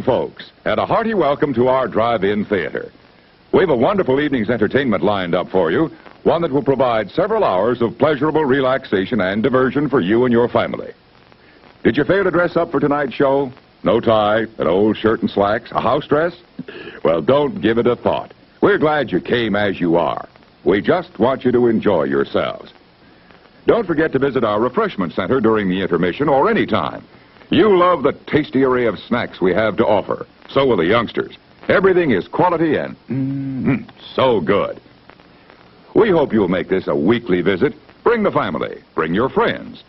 Folks, and a hearty welcome to our drive-in theater. We have a wonderful evening's entertainment lined up for you, one that will provide several hours of pleasurable relaxation and diversion for you and your family. Did you fail to dress up for tonight's show? No tie, an old shirt and slacks, a house dress? Well, don't give it a thought. We're glad you came as you are. We just want you to enjoy yourselves. Don't forget to visit our refreshment center during the intermission or any time. You love the tasty array of snacks we have to offer. So will the youngsters. Everything is quality and so good. We hope you'll make this a weekly visit. Bring the family. Bring your friends.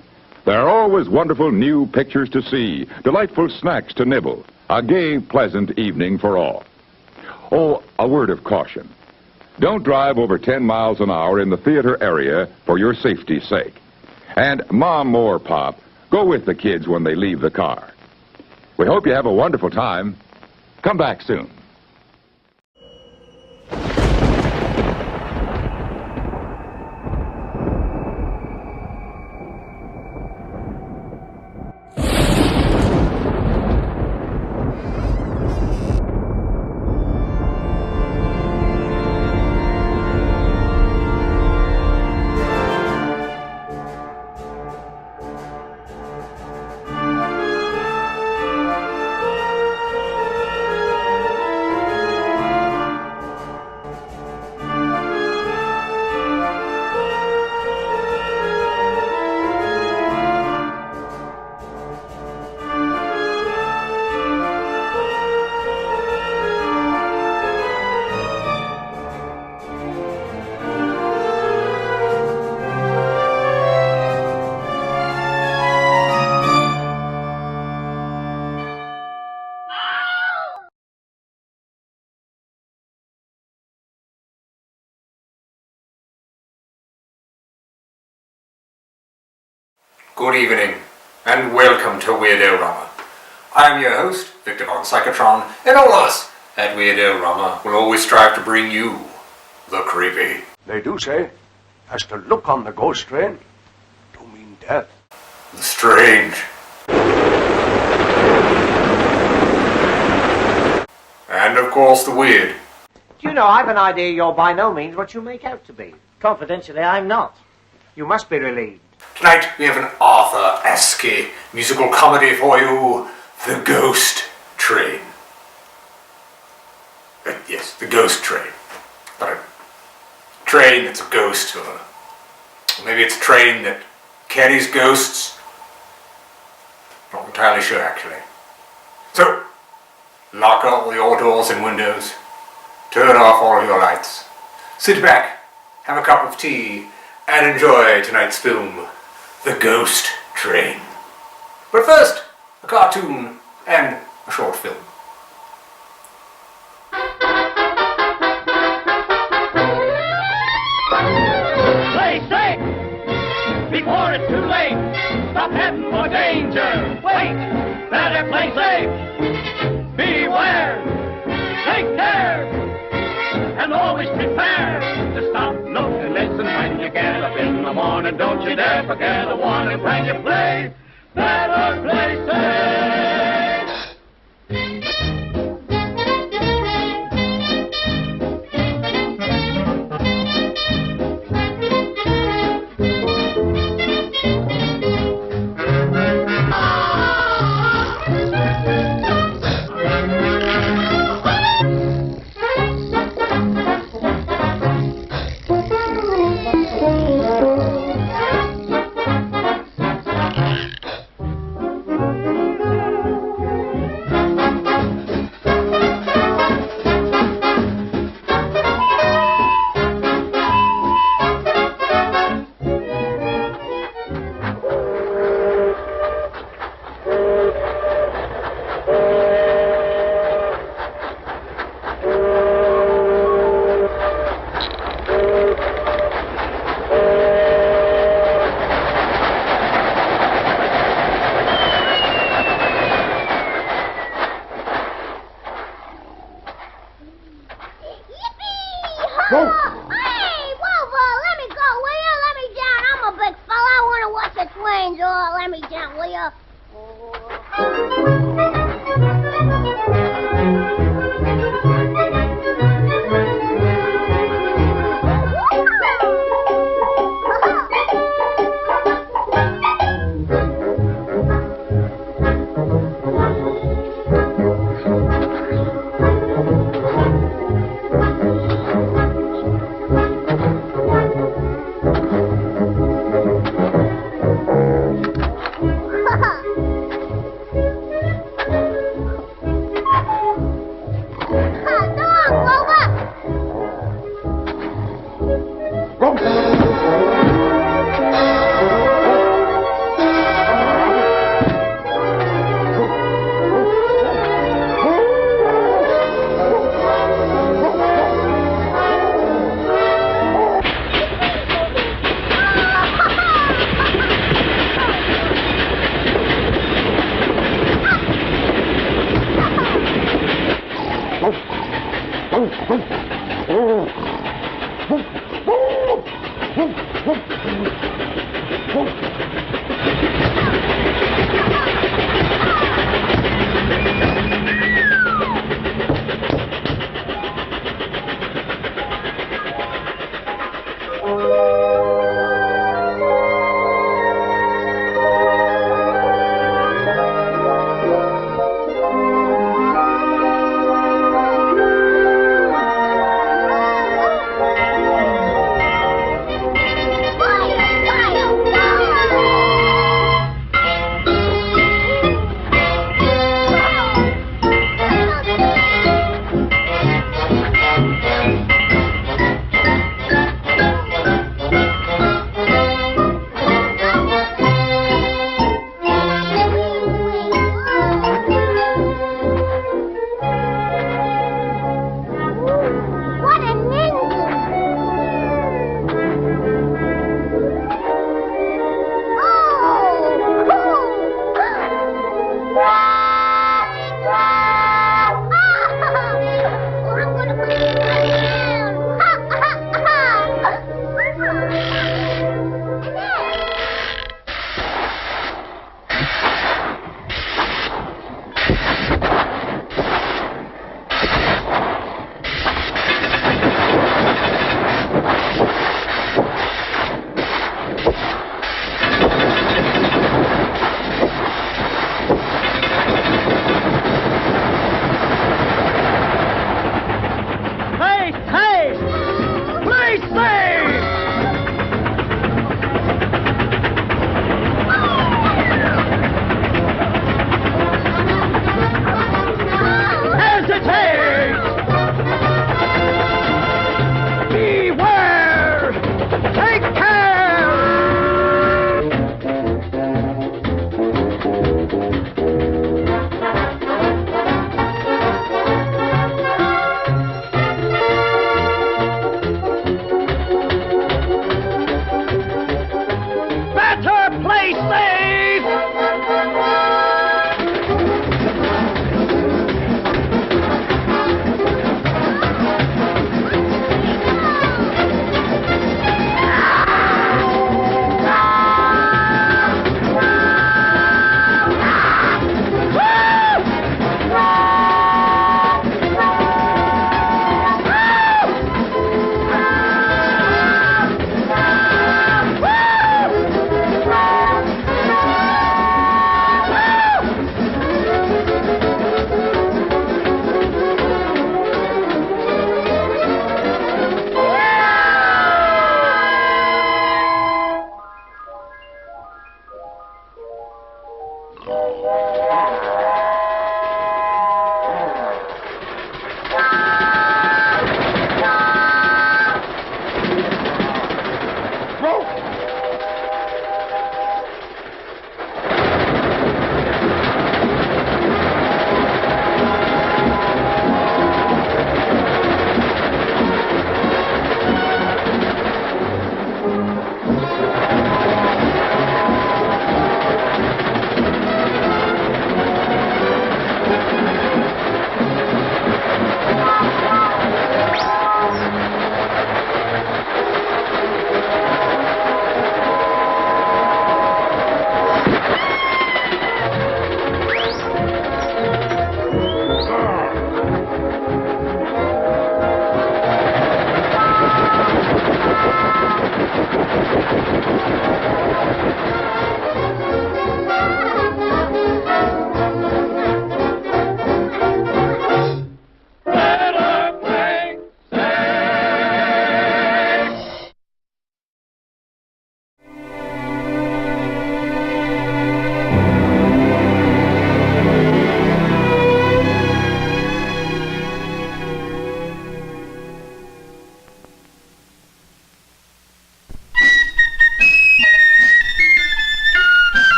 There are always wonderful new pictures to see, delightful snacks to nibble, a gay, pleasant evening for all. Oh, a word of caution. Don't drive over 10 miles an hour in the theater area for your safety's sake. And Mom or Pop, go with the kids when they leave the car. We hope you have a wonderful time. Come back soon. Good evening, and welcome to Weird-O-Rama. I am your host, Victor von Psychotron, and all of us at Weird-O-Rama will always strive to bring you the creepy. They do say, as to look on the ghost train, to mean death. The strange. And of course the weird. Do you know, I've an idea you're by no means what you make out to be. Confidentially, I'm not. You must be relieved. Tonight we have an Arthur Askey musical comedy for you, The Ghost Train. Yes, The Ghost Train. But a train that's a ghost, or maybe it's a train that carries ghosts. Not entirely sure, actually. So, lock all your doors and windows, turn off all your lights, sit back, have a cup of tea, and enjoy tonight's film, The Ghost Train. But first, a cartoon and a short film. Play safe before it's too late. Stop heading for danger. Wait, better play safe. Beware, take care, and always prepare to stop, look, and listen when you get up in the morning. Don't you dare forget a warning when you play. Better play safe. Whoa! Hey, Wolvo, let me go, will you? Let me down. I'm a big fella. I want to watch the trains. Oh, let me down, will you?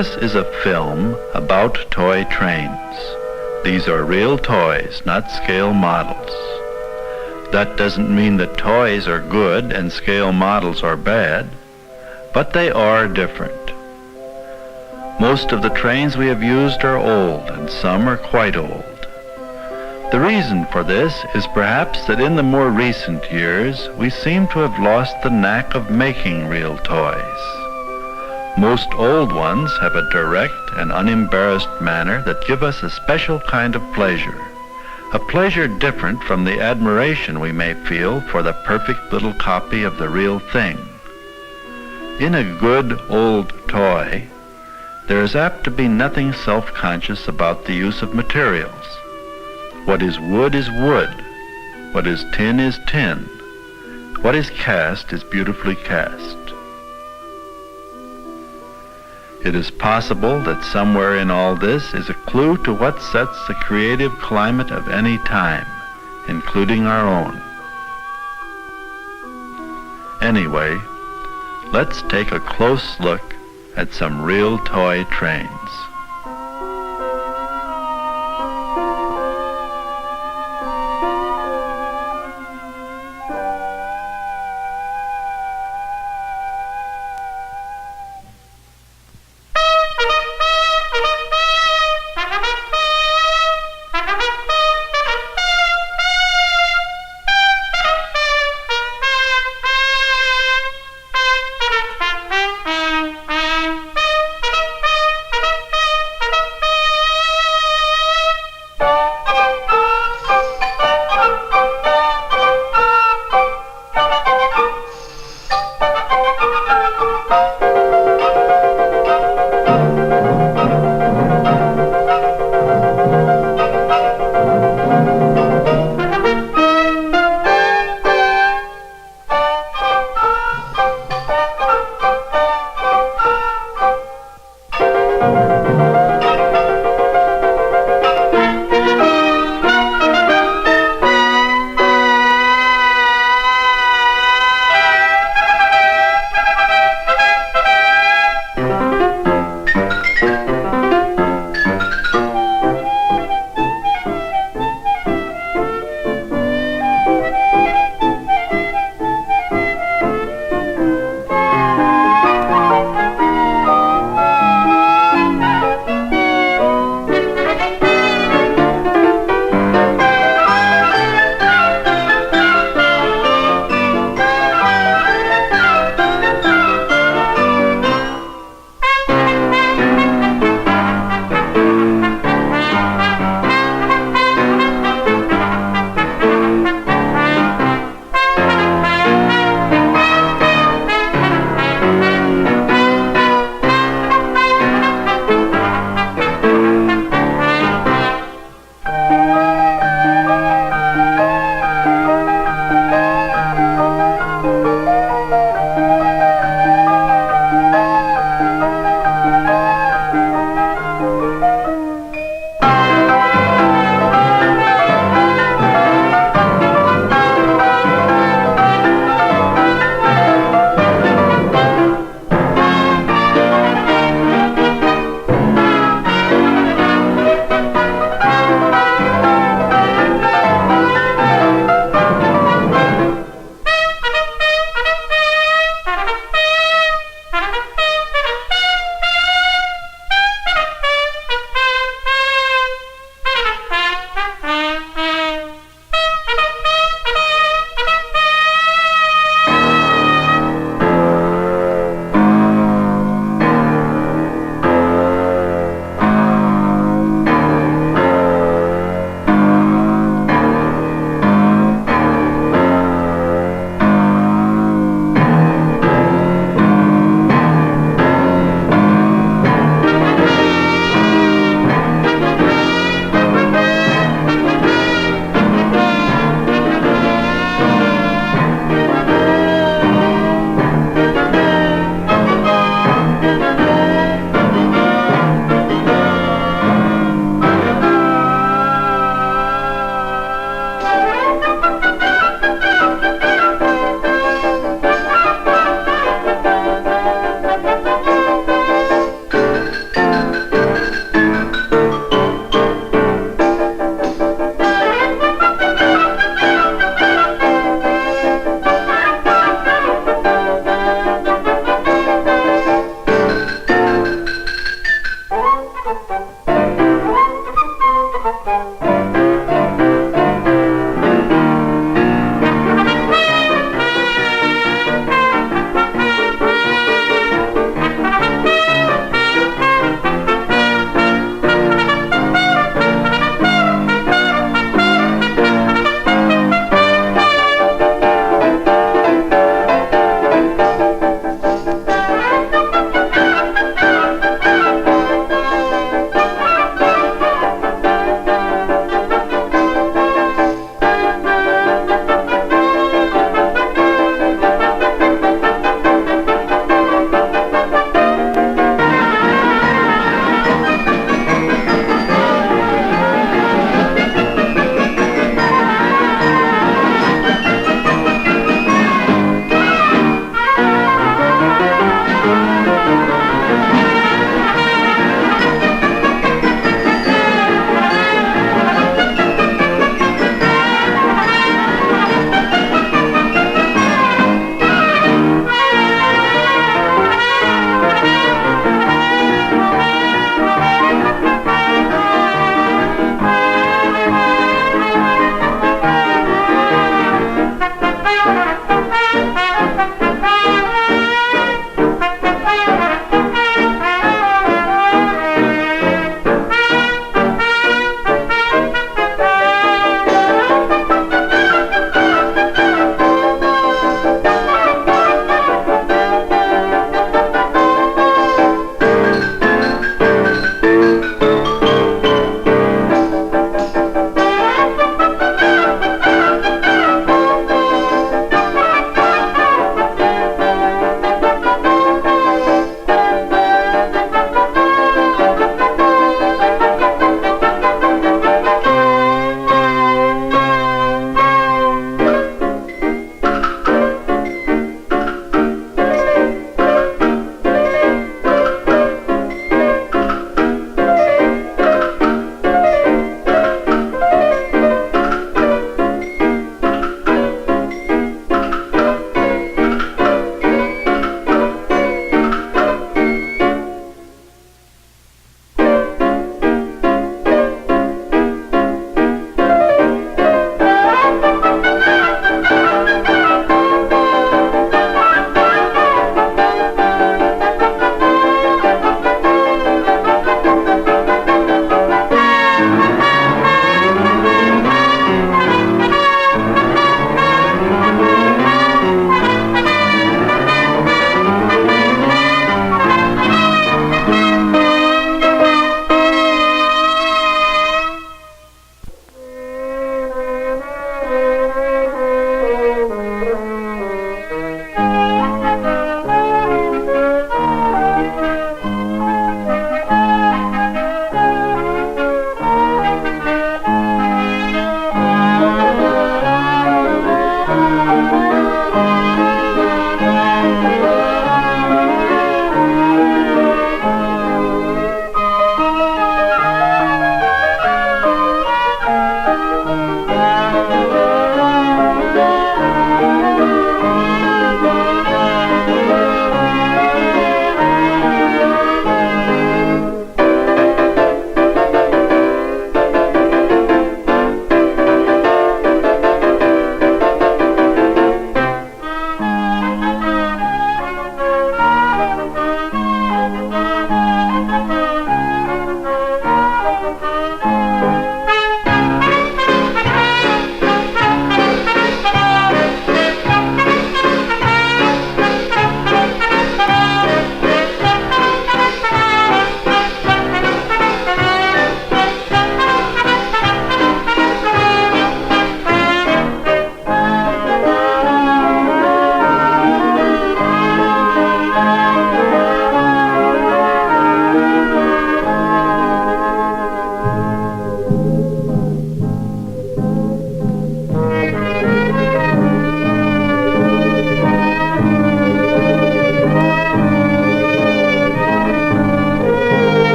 This is a film about toy trains. These are real toys, not scale models. That doesn't mean that toys are good and scale models are bad, but they are different. Most of the trains we have used are old, and some are quite old. The reason for this is perhaps that in the more recent years, we seem to have lost the knack of making real toys. Most old ones have a direct and unembarrassed manner that give us a special kind of pleasure, a pleasure different from the admiration we may feel for the perfect little copy of the real thing. In a good old toy, there is apt to be nothing self-conscious about the use of materials. What is wood is wood. What is tin is tin. What is cast is beautifully cast. It is possible that somewhere in all this is a clue to what sets the creative climate of any time, including our own. Anyway, let's take a close look at some real toy trains.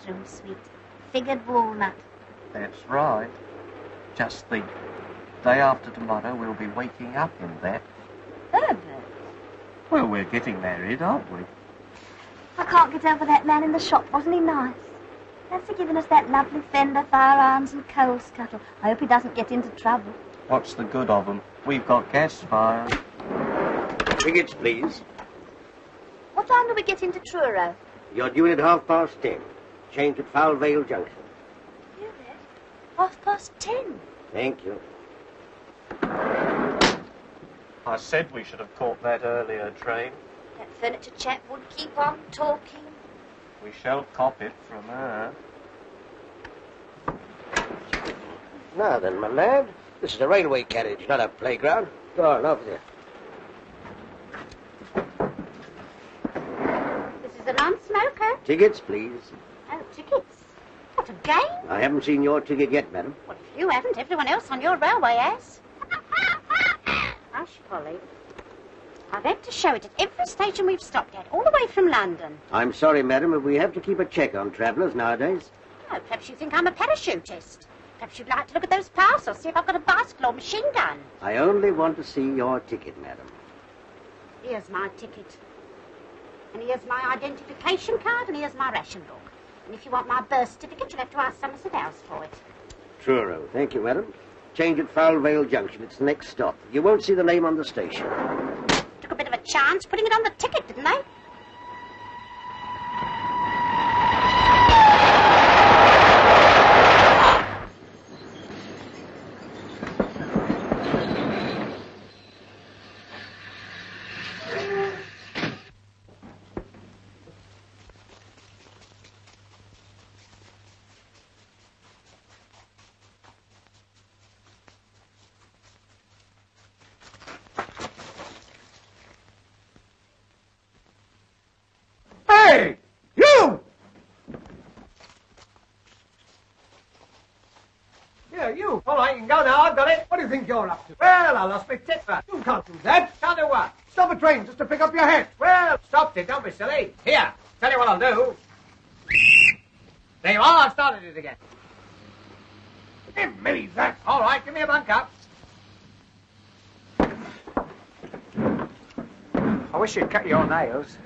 bathroom suite. Figured walnut. That's right. Just think. Day after tomorrow, we'll be waking up in that. Herbert. Well, we're getting married, aren't we? I can't get over that man in the shop. Wasn't he nice? Thanks for giving us that lovely fender, firearms and coal scuttle. I hope he doesn't get into trouble. What's the good of them? We've got gas fire. Tickets, please. What time do we get into Truro? You're due in at 10:30. Change at Foul Vale Junction. You there? 10:30. Thank you. I said we should have caught that earlier train. That furniture chap would keep on talking. We shall cop it from her. Now then, my lad. This is a railway carriage, not a playground. Go on, over there. This is a non-smoker. Tickets, please. Oh, tickets. What a game. I haven't seen your ticket yet, madam. Well, if you haven't, everyone else on your railway has. Hush, Polly. I've had to show it at every station we've stopped at, all the way from London. I'm sorry, madam, but we have to keep a check on travellers nowadays. Oh, perhaps you think I'm a parachutist. Perhaps you'd like to look at those parcels, see if I've got a bicycle or machine gun. I only want to see your ticket, madam. Here's my ticket. And here's my identification card, and here's my ration book. And if you want my birth certificate, you'll have to ask Somerset House for it. Truro. Thank you, madam. Change at Foul Vale Junction. It's the next stop. You won't see the name on the station. Took a bit of a chance putting it on the ticket, didn't they? Hey! You! Yeah, you. All right, you can go now. I've got it. What do you think you're up to? Well, I lost my ticket. You can't do that. Can't do what? Stop a train just to pick up your head. Well, stopped it. Don't be silly. Here, tell you what I'll do. There you are. I've started it again. Give me that. All right, give me a bunk up. I wish you'd cut your nails.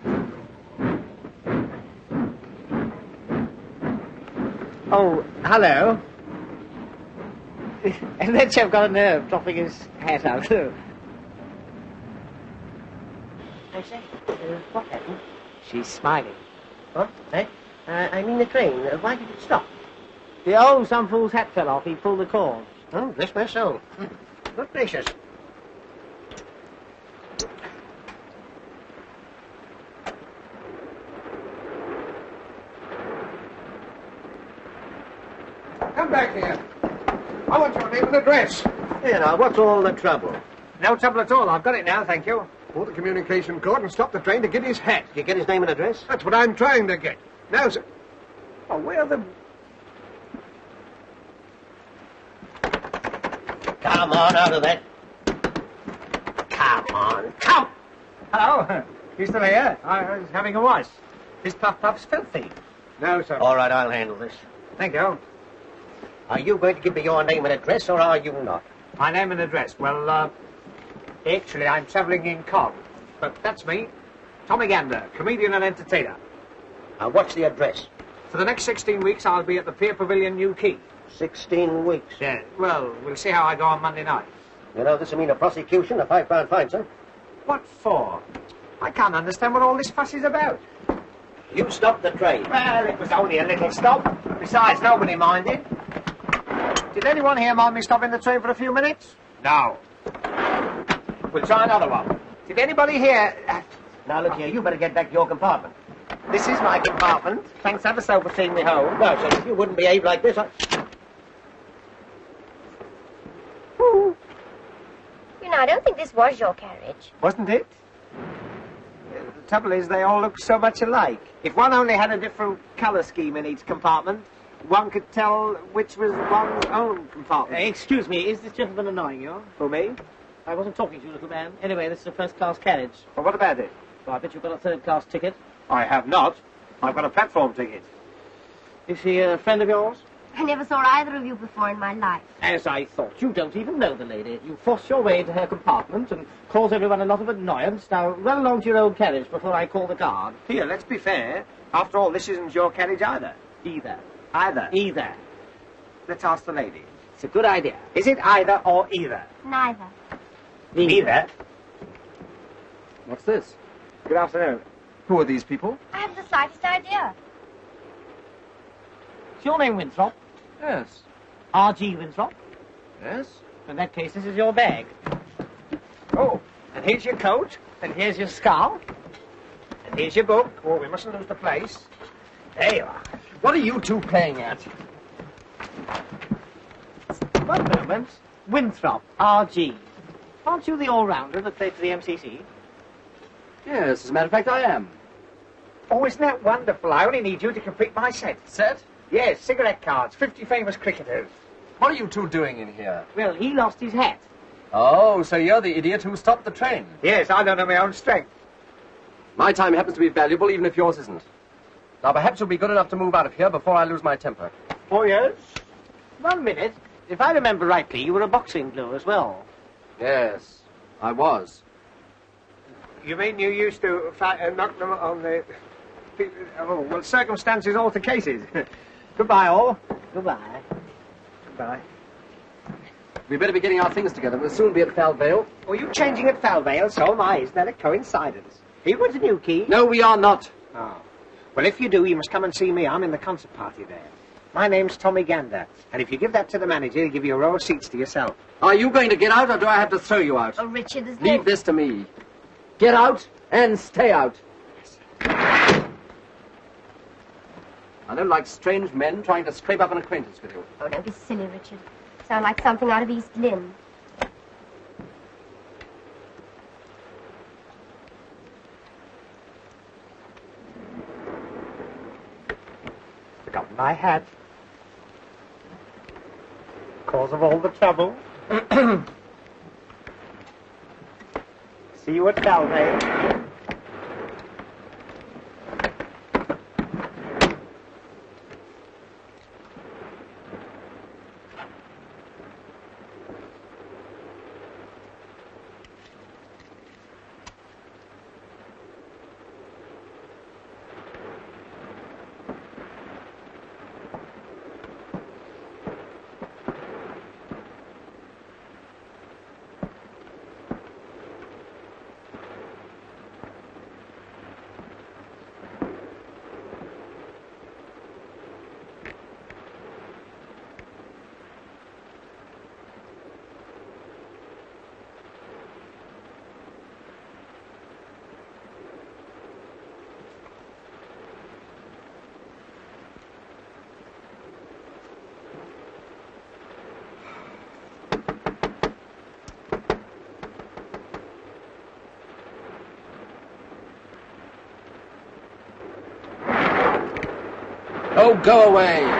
Oh, hello. And that chap got a nerve dropping his hat out. I say, what happened? She's smiling. What? Eh? I mean the train. Why did it stop? Some fool's hat fell off. He pulled the cord. Oh, bless my soul. Good gracious. Come back here. I want your name and address. Here now, what's all the trouble? No trouble at all. I've got it now, thank you. Pull the communication cord and stop the train to get his hat. Did you get his name and address? That's what I'm trying to get. Now, sir. Oh, where the... Come on, out of that. Come on, come! Hello. You still here? I was having a wash. This puff's filthy. No, sir. All right, I'll handle this. Thank you. Are you going to give me your name and address, or are you not? My name and address. Well, actually, I'm travelling in Cog. But that's me. Tommy Gander, comedian and entertainer. Now, what's the address? For the next 16 weeks, I'll be at the Pier Pavilion, New Quay. 16 weeks. Yeah, well, we'll see how I go on Monday night. You know, this will mean a prosecution, a £5 fine, sir. What for? I can't understand what all this fuss is about. You stopped the train. Well, it was only a little stop. Besides, nobody minded. Did anyone here mind me stopping the train for a few minutes? No. We'll try another one. Did anybody here... Now, look here, you better get back to your compartment. This is my compartment. Thanks ever so for seeing me home. No, sir, if you wouldn't behave like this, You know, I don't think this was your carriage. Wasn't it? The trouble is, they all look so much alike. If one only had a different colour scheme in each compartment, one could tell which was one's own compartment. Excuse me, is this gentleman annoying you? For me? I wasn't talking to you, little man. Anyway, this is a first-class carriage. Well, what about it? So I bet you've got a third-class ticket. I have not. I've got a platform ticket. Is he a friend of yours? I never saw either of you before in my life. As I thought. You don't even know the lady. You force your way into her compartment and cause everyone a lot of annoyance. Now, run along to your own carriage before I call the guard. Here, let's be fair. After all, this isn't your carriage either. Either. Either. Let's ask the lady. It's a good idea. Is it either or either? Neither. Neither. What's this? Good afternoon. Who are these people? I haven't the slightest idea. Is your name Winthrop? Yes. R.G. Winthrop? Yes? In that case, this is your bag. Oh, and here's your coat. And here's your scarf. And here's your book. Oh, we mustn't lose the place. There you are. What are you two playing at? One moment. Winthrop, R.G. Aren't you the all-rounder that played for the MCC? Yes, as a matter of fact, I am. Oh, isn't that wonderful? I only need you to complete my set. Set? Yes, cigarette cards, 50 famous cricketers. What are you two doing in here? Well, he lost his hat. Oh, so you're the idiot who stopped the train. Yes, I don't know my own strength. My time happens to be valuable, even if yours isn't. Now, perhaps you'll be good enough to move out of here before I lose my temper. Oh, yes? 1 minute. If I remember rightly, you were a boxing glue as well. Yes, I was. You mean you used to knock them on the... Oh, well, circumstances alter cases. Goodbye, all. Goodbye. Goodbye. We'd better be getting our things together. We'll soon be at Falvale. Oh, you changing at Falvale? So am I. Isn't that a coincidence? He wants a new key. No, we are not. Oh. Well, if you do, you must come and see me. I'm in the concert party there. My name's Tommy Gander. And if you give that to the manager, he'll give you a row of seats to yourself. Are you going to get out, or do I have to throw you out? Oh, Richard, there's Leave this to me. Get out and stay out. I don't like strange men trying to scrape up an acquaintance with you. Oh, don't be silly, Richard. Sound like something out of East Lynne. Forgotten my hat. Cause of all the trouble. See you at Falvale. Oh, go away.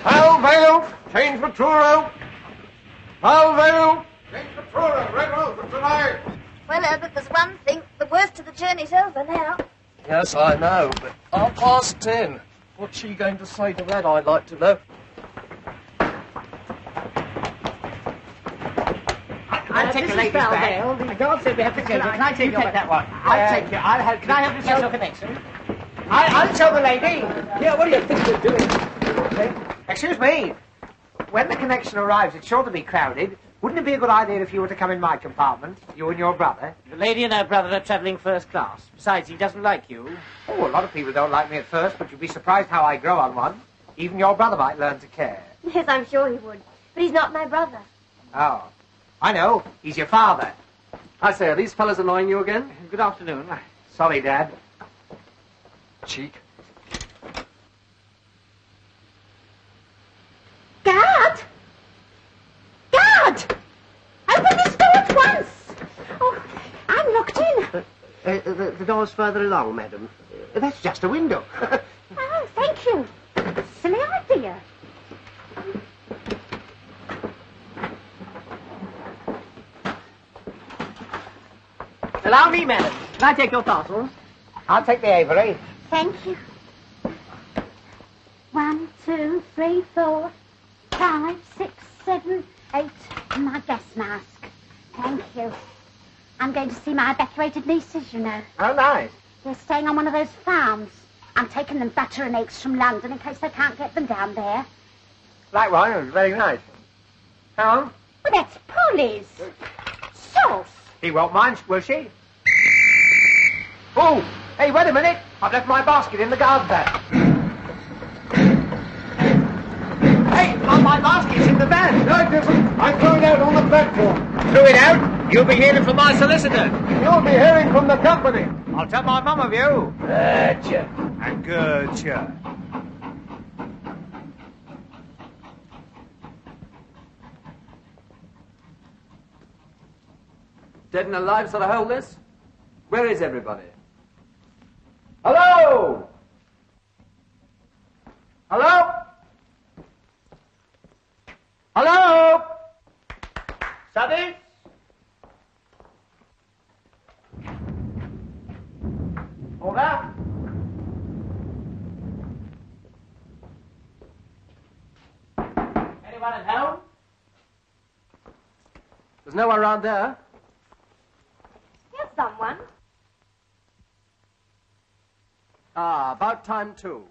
Falvale, change Matura. Falvale, change Matura. Red Road for tonight. Well, Herbert, there's one thing. The worst of the journey's over now. Yes, I know, but 10:30. What's she going to say to that, I'd like to know? I'll take the ladies back. The guard said we have to go. Can I take that one? I'll take you. I'll help you. Can I have the social connection? I'll tell the lady. Yeah, what do you think you're doing? Excuse me. When the connection arrives, it's sure to be crowded. Wouldn't it be a good idea if you were to come in my compartment, you and your brother? The lady and her brother are travelling first class. Besides, he doesn't like you. Oh, a lot of people don't like me at first, but you'd be surprised how I grow on one. Even your brother might learn to care. Yes, I'm sure he would. But he's not my brother. Oh, I know. He's your father. I say, are these fellas annoying you again? Good afternoon. Sorry, Dad. Cheek. Guard! Guard! Open this door at once! Oh, I'm locked in. The door's further along, madam. That's just a window. Oh, thank you. Silly idea. Allow me, madam. Can I take your parcels? I'll take the Avery. Thank you. 1, 2, 3, 4, 5, 6, 7, 8. And my gas mask. Thank you. I'm going to see my evacuated nieces, you know. Oh, nice. They're staying on one of those farms. I'm taking them butter and eggs from London in case they can't get them down there. Likewise, it was very nice. Hang on. Well, that's Polly's. Sauce. He won't mind, will she? Oh, hey, wait a minute. I've left my basket in the garden there. Hey, my basket's in the van. No, it isn't. I threw it out on the platform. Threw it out? You'll be hearing from my solicitor. You'll be hearing from the company. I'll tell my mum of you. Gotcha. And gotcha. Dead and alive sort of hold this? Where is everybody? Hello? Hello? Hello? Study? Order? Anyone at home? There's no one around there. Here's someone. Ah, about time too.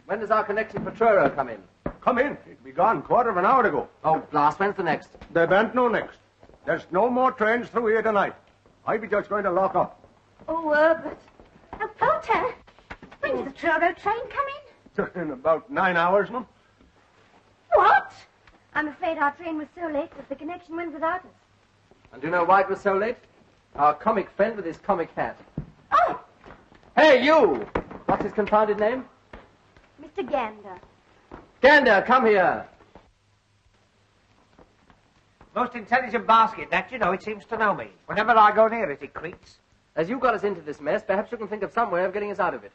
When does our connecting for Truro come in? Come in. It'll be gone quarter of an hour ago. Oh, blast, when's the next? There ben't no next. There's no more trains through here tonight. I be just going to lock up. Oh, but... Oh, Porter. When does the Truro train come in? In about 9 hours, ma'am. What? I'm afraid our train was so late that the connection went without us. And do you know why it was so late? Our comic friend with his comic hat. Oh! Hey, you! What's his confounded name? Mr. Gander. Gander, come here. Most intelligent basket, that, you know, it seems to know me. Whenever I go near it, it creaks. As you got us into this mess, perhaps you can think of some way of getting us out of it.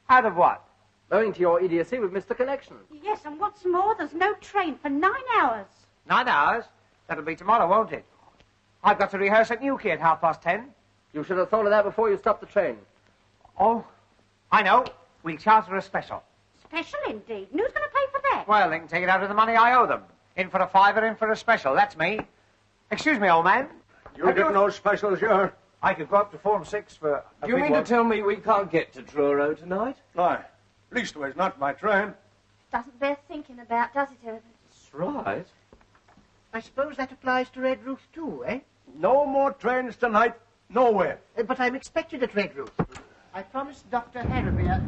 Out of what? Owing to your idiocy, we've missed the connection. Yes, and what's more, there's no train for 9 hours. 9 hours? That'll be tomorrow, won't it? I've got to rehearse at Newquay at 10:30. You should have thought of that before you stopped the train. Oh, I know. We'll charter a special. Special indeed. And who's going to pay for that? Well, they can take it out of the money I owe them. In for a fiver, in for a special. That's me. Excuse me, old man. You get no specials, you. I could go up to Form 6 for a Do you big mean one. to tell me we can't get to Truro tonight? Aye. Leastways, not my train. Doesn't bear thinking about, does it, Herbert? That's right. I suppose that applies to Red Roof too, eh? No more trains tonight, nowhere. But I'm expected at Red Roof. I promised Dr. Harrier.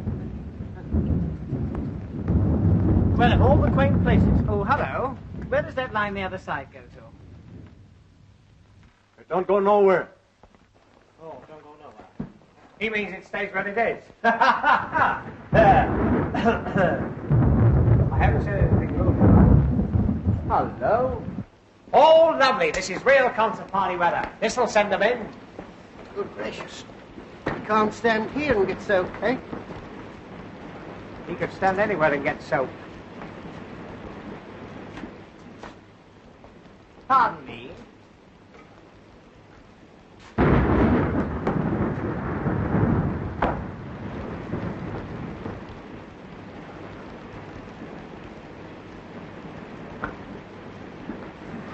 Well, of all the quaint places. Oh, hello. Where does that line the other side go to? It don't go nowhere. Oh, don't go nowhere. He means it stays where it is. I haven't said anything rude. Hello? Oh, lovely. This is real concert party weather. This'll send them in. Good gracious. You can't stand here and get soaked, eh? He could stand anywhere and get soaked. Pardon me.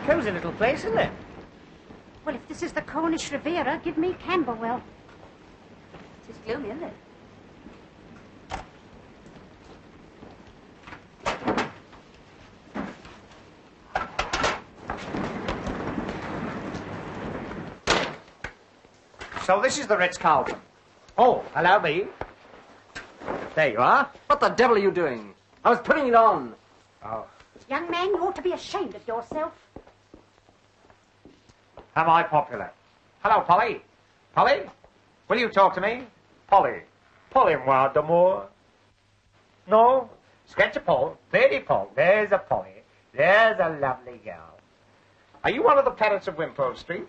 Cozy little place, isn't it? Well, if this is the Cornish Riviera, give me Camberwell. It's gloomy, isn't it? so this is the Ritz-Carlton. Oh, allow me. There you are. What the devil are you doing? I was putting it on. Oh. Young man, you ought to be ashamed of yourself. Am I popular? Hello, Polly. Polly? Will you talk to me? Polly. Polly-moi d'amour. No? Sketch a Paul. Lady Paul. There's a Polly. There's a lovely girl. Are you one of the parrots of Wimpole Street?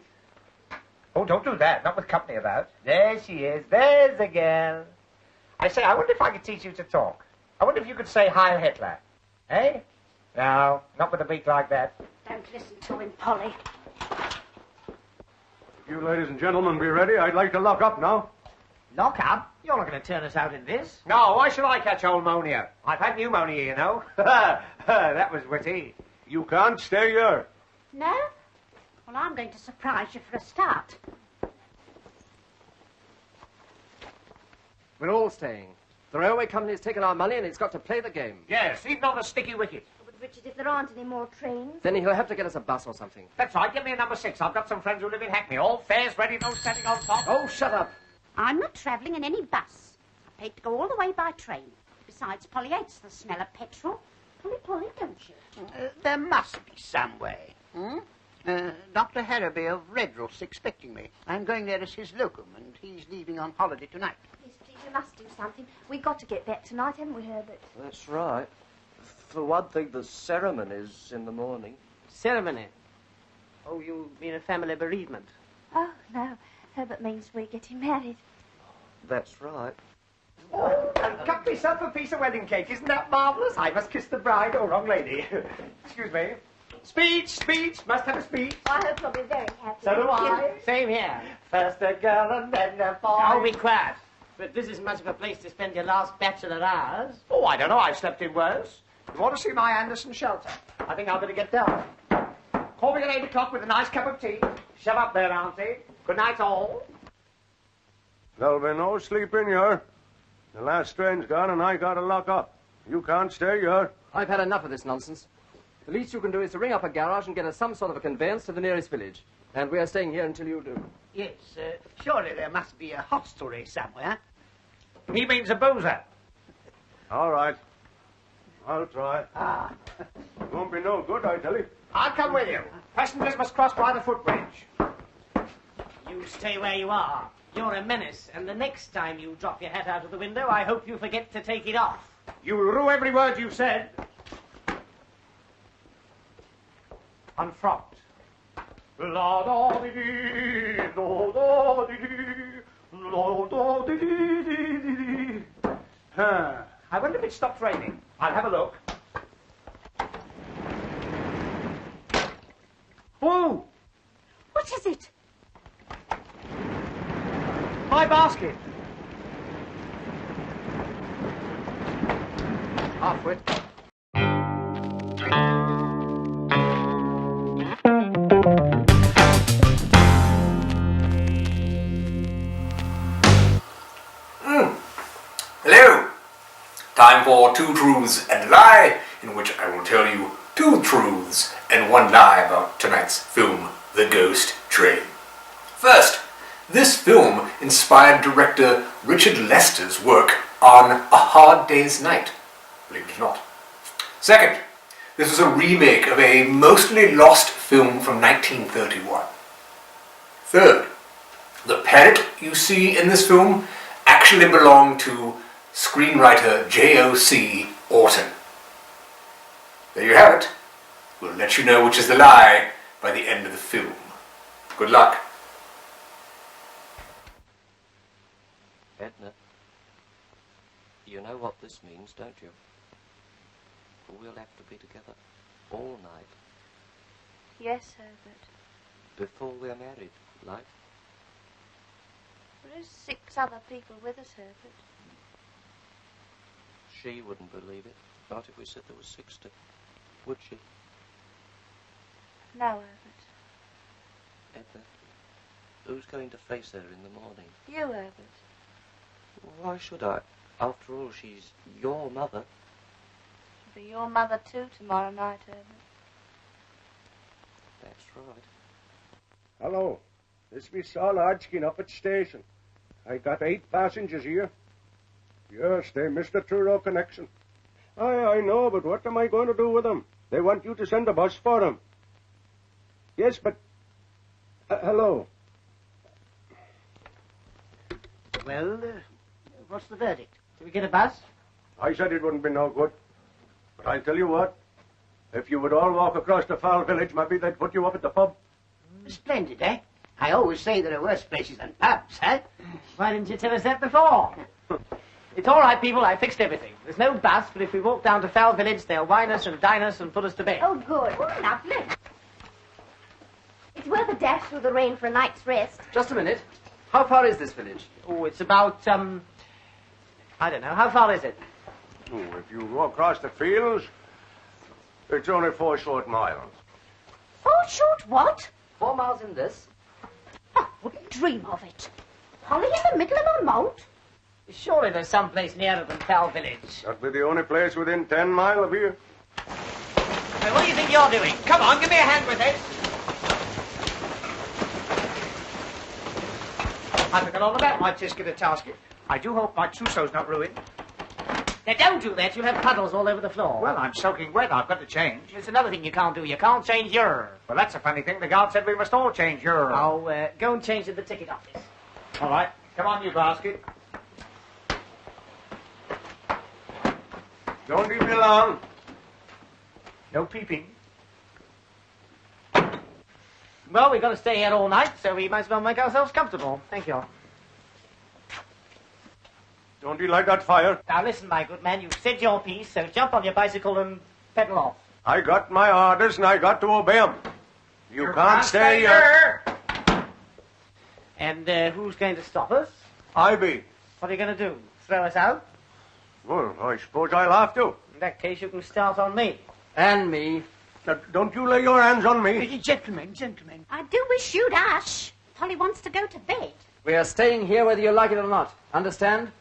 Oh, don't do that. Not with company about. There she is. There's the girl. I say, I wonder if I could teach you to talk. I wonder if you could say Heil Hitler. Eh? No, not with a beak like that. Don't listen to him, Polly. If you ladies and gentlemen be ready, I'd like to lock up now. Lock up? You're not going to turn us out in this. No, why should I catch old pneumonia? I've had pneumonia, you know. That was witty. You can't stay here. No? Well, I'm going to surprise you for a start. We're all staying. The railway company has taken our money and it's got to play the game. Yes, even on the sticky wicket. But, Richard, if there aren't any more trains... Then he'll have to get us a bus or something. That's right, give me a number 6. I've got some friends who live in Hackney. All fares ready, no standing on top. Oh, shut up. I'm not travelling in any bus. I paid to go all the way by train. Besides, Polly hates the smell of petrol. Polly, don't you? There must be some way. Dr. Harraby of Redruth's expecting me. I'm going there as his locum, and he's leaving on holiday tonight. Yes, please, you must do something. We've got to get back tonight, haven't we, Herbert? That's right. For one thing, the ceremony's in the morning. Ceremony? Oh, you mean a family bereavement? Oh, no. Herbert means we're getting married. That's right. Oh, I've cut myself a piece of wedding cake. Isn't that marvellous? I must kiss the bride. Oh, wrong lady. Excuse me. Speech. Must have a speech. I hope you'll be very happy. So do I. Same here. First a girl and then a boy. Oh, be quiet. But this isn't much of a place to spend your last bachelor hours. Oh, I don't know. I've slept in worse. You want to see my Anderson shelter? I think I'll better get down. Call me at 8 o'clock with a nice cup of tea. Shut up there, Auntie. Good night, all. There'll be no sleep in here. The last train's gone and I gotta lock up. You can't stay here. I've had enough of this nonsense. The least you can do is to ring up a garage and get us some sort of a conveyance to the nearest village. And we are staying here until you do. Yes, surely there must be a hostelry somewhere. He means a boozer. All right. I'll try. It won't be no good, I tell you. I'll come with you. Passengers must cross by the footbridge. You stay where you are. You're a menace, and the next time you drop your hat out of the window, I hope you forget to take it off. You will rue every word you've said. Unfrocked. La-da-dee-dee, la-da-dee-dee, la-da-dee-dee-dee-dee. I wonder if it stopped raining. I'll have a look. Oh! What is it? My basket. Halfwit. Hello. Time for Two Truths and a Lie, in which I will tell you 2 truths and 1 lie about tonight's film, The Ghost Train. First, this film inspired director Richard Lester's work on A Hard Day's Night, believe it or not. Second, this was a remake of a mostly lost film from 1931. Third, the parrot you see in this film actually belonged to screenwriter J.O.C. Orton. There you have it. We'll let you know which is the lie by the end of the film. Good luck. Edna, you know what this means, don't you? We'll have to be together all night Yes, Herbert. before we're married, like. There is 6 other people with us, Herbert. She wouldn't believe it, not if we said there was 60, would she? No, Herbert. Edna, who's going to face her in the morning? You, Herbert. Why should I? After all, she's your mother. She'll be your mother too tomorrow night, Herbert. That's right. Hello. This be Saul Hodgkin up at station. I got 8 passengers here. Yes, they missed the Truro connection. I know, but what am I going to do with them? They want you to send a bus for them. Yes, but... hello. Well, what's the verdict? Do we get a bus? I said it wouldn't be no good. But I'll tell you what. If you would all walk across the foul village, maybe they'd put you up at the pub. Splendid, eh? I always say there are worse places than pubs, eh? Why didn't you tell us that before? It's all right, people. I fixed everything. There's no bus, but if we walk down to Foul Village, they'll wine us and dine us and put us to bed. Oh, good. Oh, lovely. It's worth a dash through the rain for a night's rest. Just a minute. How far is this village? Oh, it's about, I don't know. How far is it? Oh, if you go across the fields, it's only 4 short miles. 4 short what? 4 miles in this. I wouldn't dream of it. Holly in the middle of a moat? Surely there's some place nearer than Foul Village. That'd be the only place within 10 miles of here. Hey, what do you think you're doing? Come on, give me a hand with it. I forgot all about my tisket and tasket. I do hope my trousseau's not ruined. Now, don't do that. You'll have puddles all over the floor. Well, I'm soaking wet. I've got to change. There's another thing you can't do. You can't change your... Well, that's a funny thing. The guard said we must all change your... Oh, go and change at the ticket office. All right. Come on, you basket. Don't leave me alone. No peeping. Well, we've got to stay here all night, so we might as well make ourselves comfortable. Thank you. Don't you like that fire? Now, listen, my good man. You've said your piece, so jump on your bicycle and pedal off. I got my orders and I got to obey them. You can't stay here. And who's going to stop us? I be. What are you going to do? Throw us out? Well, I suppose I'll have to. In that case, you can start on me. And me. Now, don't you lay your hands on me. Gentlemen. I do wish you'd hush. Polly wants to go to bed. We are staying here whether you like it or not. Understand?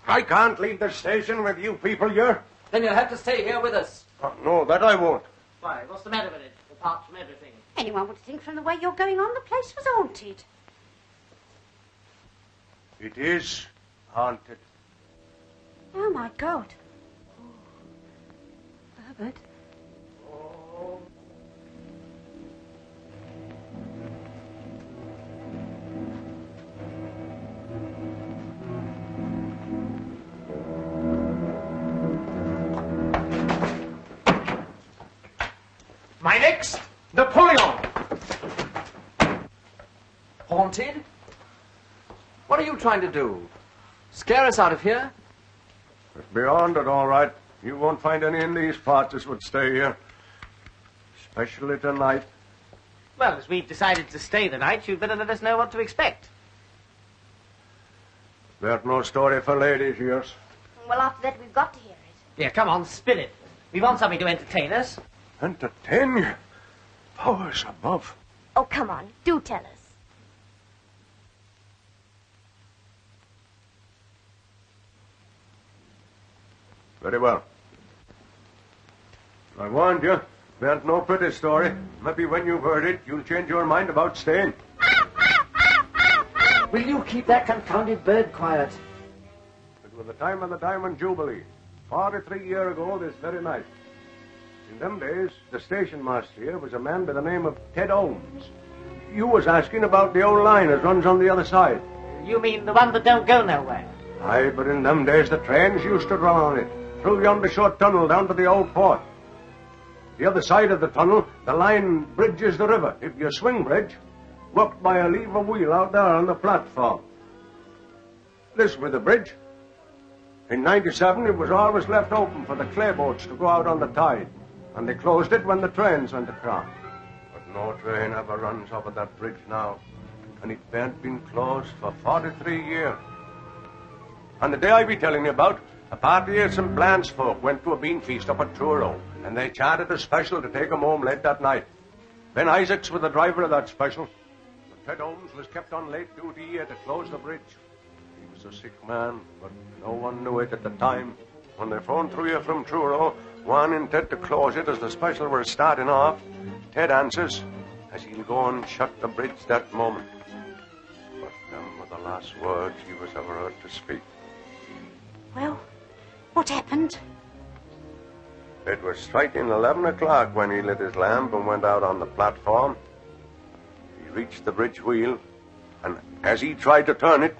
I can't leave the station with you people here. Then you'll have to stay here with us. No, that I won't. Why, what's the matter with it, apart from everything? Anyone would think from the way you're going on the place was haunted. It is haunted. Oh, my God. Herbert. My next, Napoleon. Haunted? What are you trying to do? Scare us out of here? It's beyond it, all right. You won't find any in these parts that would stay here. Especially tonight. Well, as we've decided to stay the night, you'd better let us know what to expect. There's no story for ladies, yours. Well, after that, we've got to hear it. Yeah, come on, spill it. We want something to entertain us. Entertain you? Powers above. Oh, come on. Do tell us. Very well. I warned you. There's no pretty story. Maybe when you've heard it, you'll change your mind about staying. Will you keep that confounded bird quiet? It was the time of the Diamond Jubilee. 43 years ago this very night. In them days, the station master here was a man by the name of Ted Holmes. You was asking about the old line that runs on the other side. You mean the one that don't go nowhere? Aye, but in them days the trains used to run on it. Through yonder short tunnel down to the old port. The other side of the tunnel, the line bridges the river. It'd be a swing bridge, worked by a lever wheel out there on the platform. This was the bridge. In '97, it was always left open for the clay boats to go out on the tide, and they closed it when the trains went across. But no train ever runs over that bridge now, and it ain't been closed for 43 years. And the day I be telling you about, a party of some Blanche folk went to a bean feast up at Truro, and they chartered a special to take 'em home late that night. Ben Isaacs was the driver of that special. But Ted Holmes was kept on late duty here to close the bridge. He was a sick man, but no one knew it at the time. When they phoned through here from Truro, wanting Ted to close it as the special were starting off, Ted answers, as he'll go and shut the bridge that moment. But them were the last words he was ever heard to speak. Well, what happened? It was striking 11 o'clock when he lit his lamp and went out on the platform. He reached the bridge wheel, and as he tried to turn it,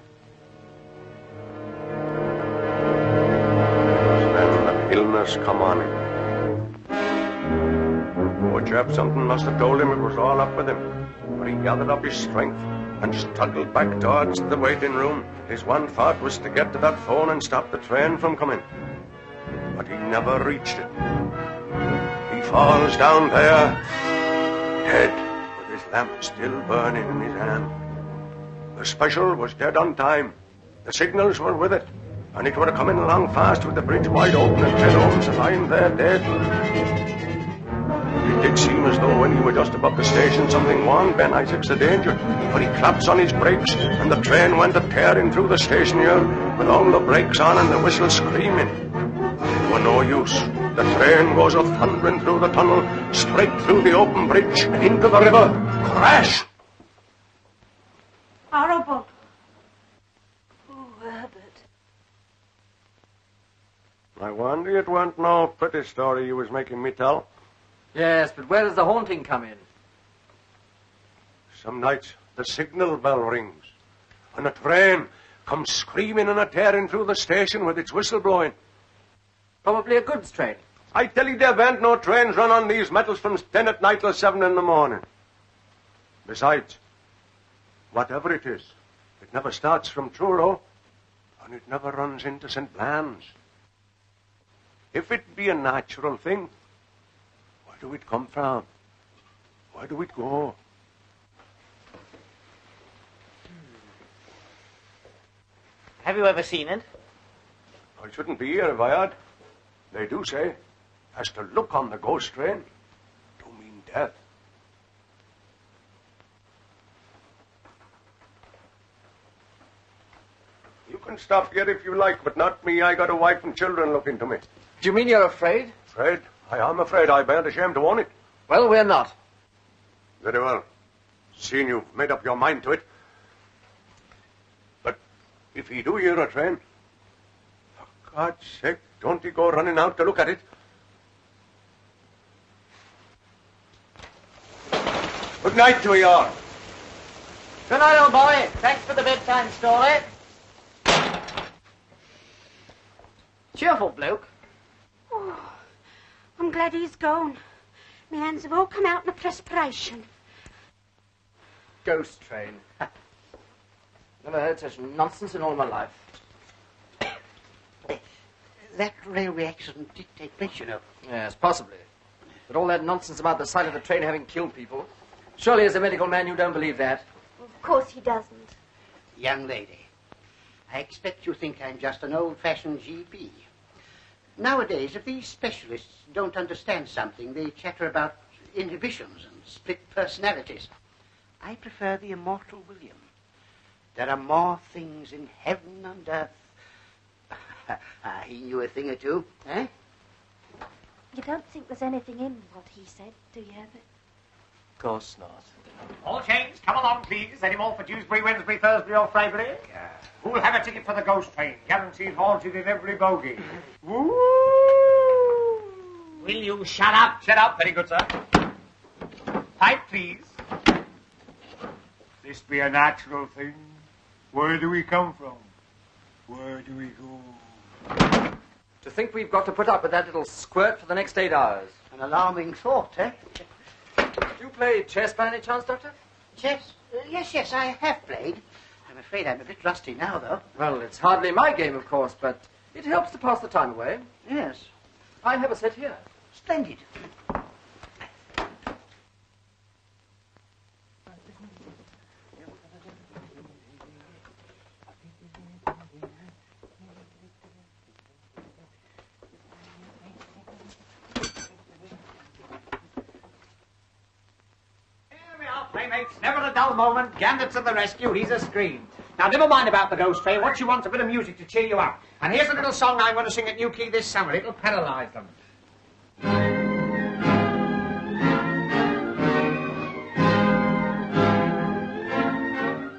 then the illness come on him. Poor chap, something must have told him it was all up with him. But he gathered up his strength and struggled back towards the waiting room. His one thought was to get to that phone and stop the train from coming. But he never reached it. He falls down there, dead, with his lamp still burning in his hand. The special was dead on time. The signals were with it, and it were coming along fast with the bridge wide open and 10 homes lying there dead. It did seem as though when he were just above the station, something warned Ben Isaacs of danger, for he claps on his brakes, and the train went a-tearing through the station here, with all the brakes on and the whistle screaming. It were no use. The train goes a-thundering through the tunnel, straight through the open bridge, and into the river. Crash! Horrible. Oh, Herbert. I wonder it weren't no pretty story you was making me tell. Yes, but where does the haunting come in? Some nights the signal bell rings, and a train comes screaming and a-tearing through the station with its whistle blowing. Probably a goods train. I tell you, there ain't no trains run on these metals from 10 at night till 7 in the morning. Besides, whatever it is, it never starts from Truro, and it never runs into St. Blan's. If it be a natural thing, where do it come from? Where do it go? Have you ever seen it? I shouldn't be here if I had. They do say, as to look on the ghost train, do mean death. You can stop here if you like, but not me. I got a wife and children looking to me. Do you mean you're afraid? Afraid? I am afraid. I bear ashamed to own it. Well, we're not. Very well. Seeing you've made up your mind to it. But if he do hear a train, for God's sake, don't he go running out to look at it. Good night to you all. Good night, old boy. Thanks for the bedtime story. Cheerful bloke. Oh, I'm glad he's gone. My hands have all come out in a perspiration. Ghost train. Never heard such nonsense in all my life. That railway accident did take place, you know. Yes, possibly. But all that nonsense about the sight of the train having killed people. Surely as a medical man you don't believe that. Of course he doesn't. Young lady, I expect you think I'm just an old-fashioned GP. Nowadays, if these specialists don't understand something, they chatter about inhibitions and split personalities. I prefer the immortal William. There are more things in heaven and earth. He knew a thing or two, eh? You don't think there's anything in what he said, do you, Herbert? Of course not. All chains, come along, please. Any more for Dewsbury, Wednesbury, Thursbury, or Freybury? Who'll have a ticket for the ghost train? Guaranteed haunted in every bogie. Woo! Will you shut up? Shut up. Very good, sir. Pipe, please. This be a natural thing. Where do we come from? Where do we go? To think we've got to put up with that little squirt for the next 8 hours. An alarming thought, eh? Do you play chess by any chance, Doctor? Chess? Yes, I have played. I'm afraid I'm a bit rusty now, though. Well, it's hardly my game, of course, but it helps to pass the time away. Yes. I have a set here. Splendid. Playmates, never a dull moment. Gambit to the rescue, he's a scream. Now, never mind about the ghost train. What you want's a bit of music to cheer you up. And here's a little song I'm going to sing at New Key this summer. It'll paralyze them.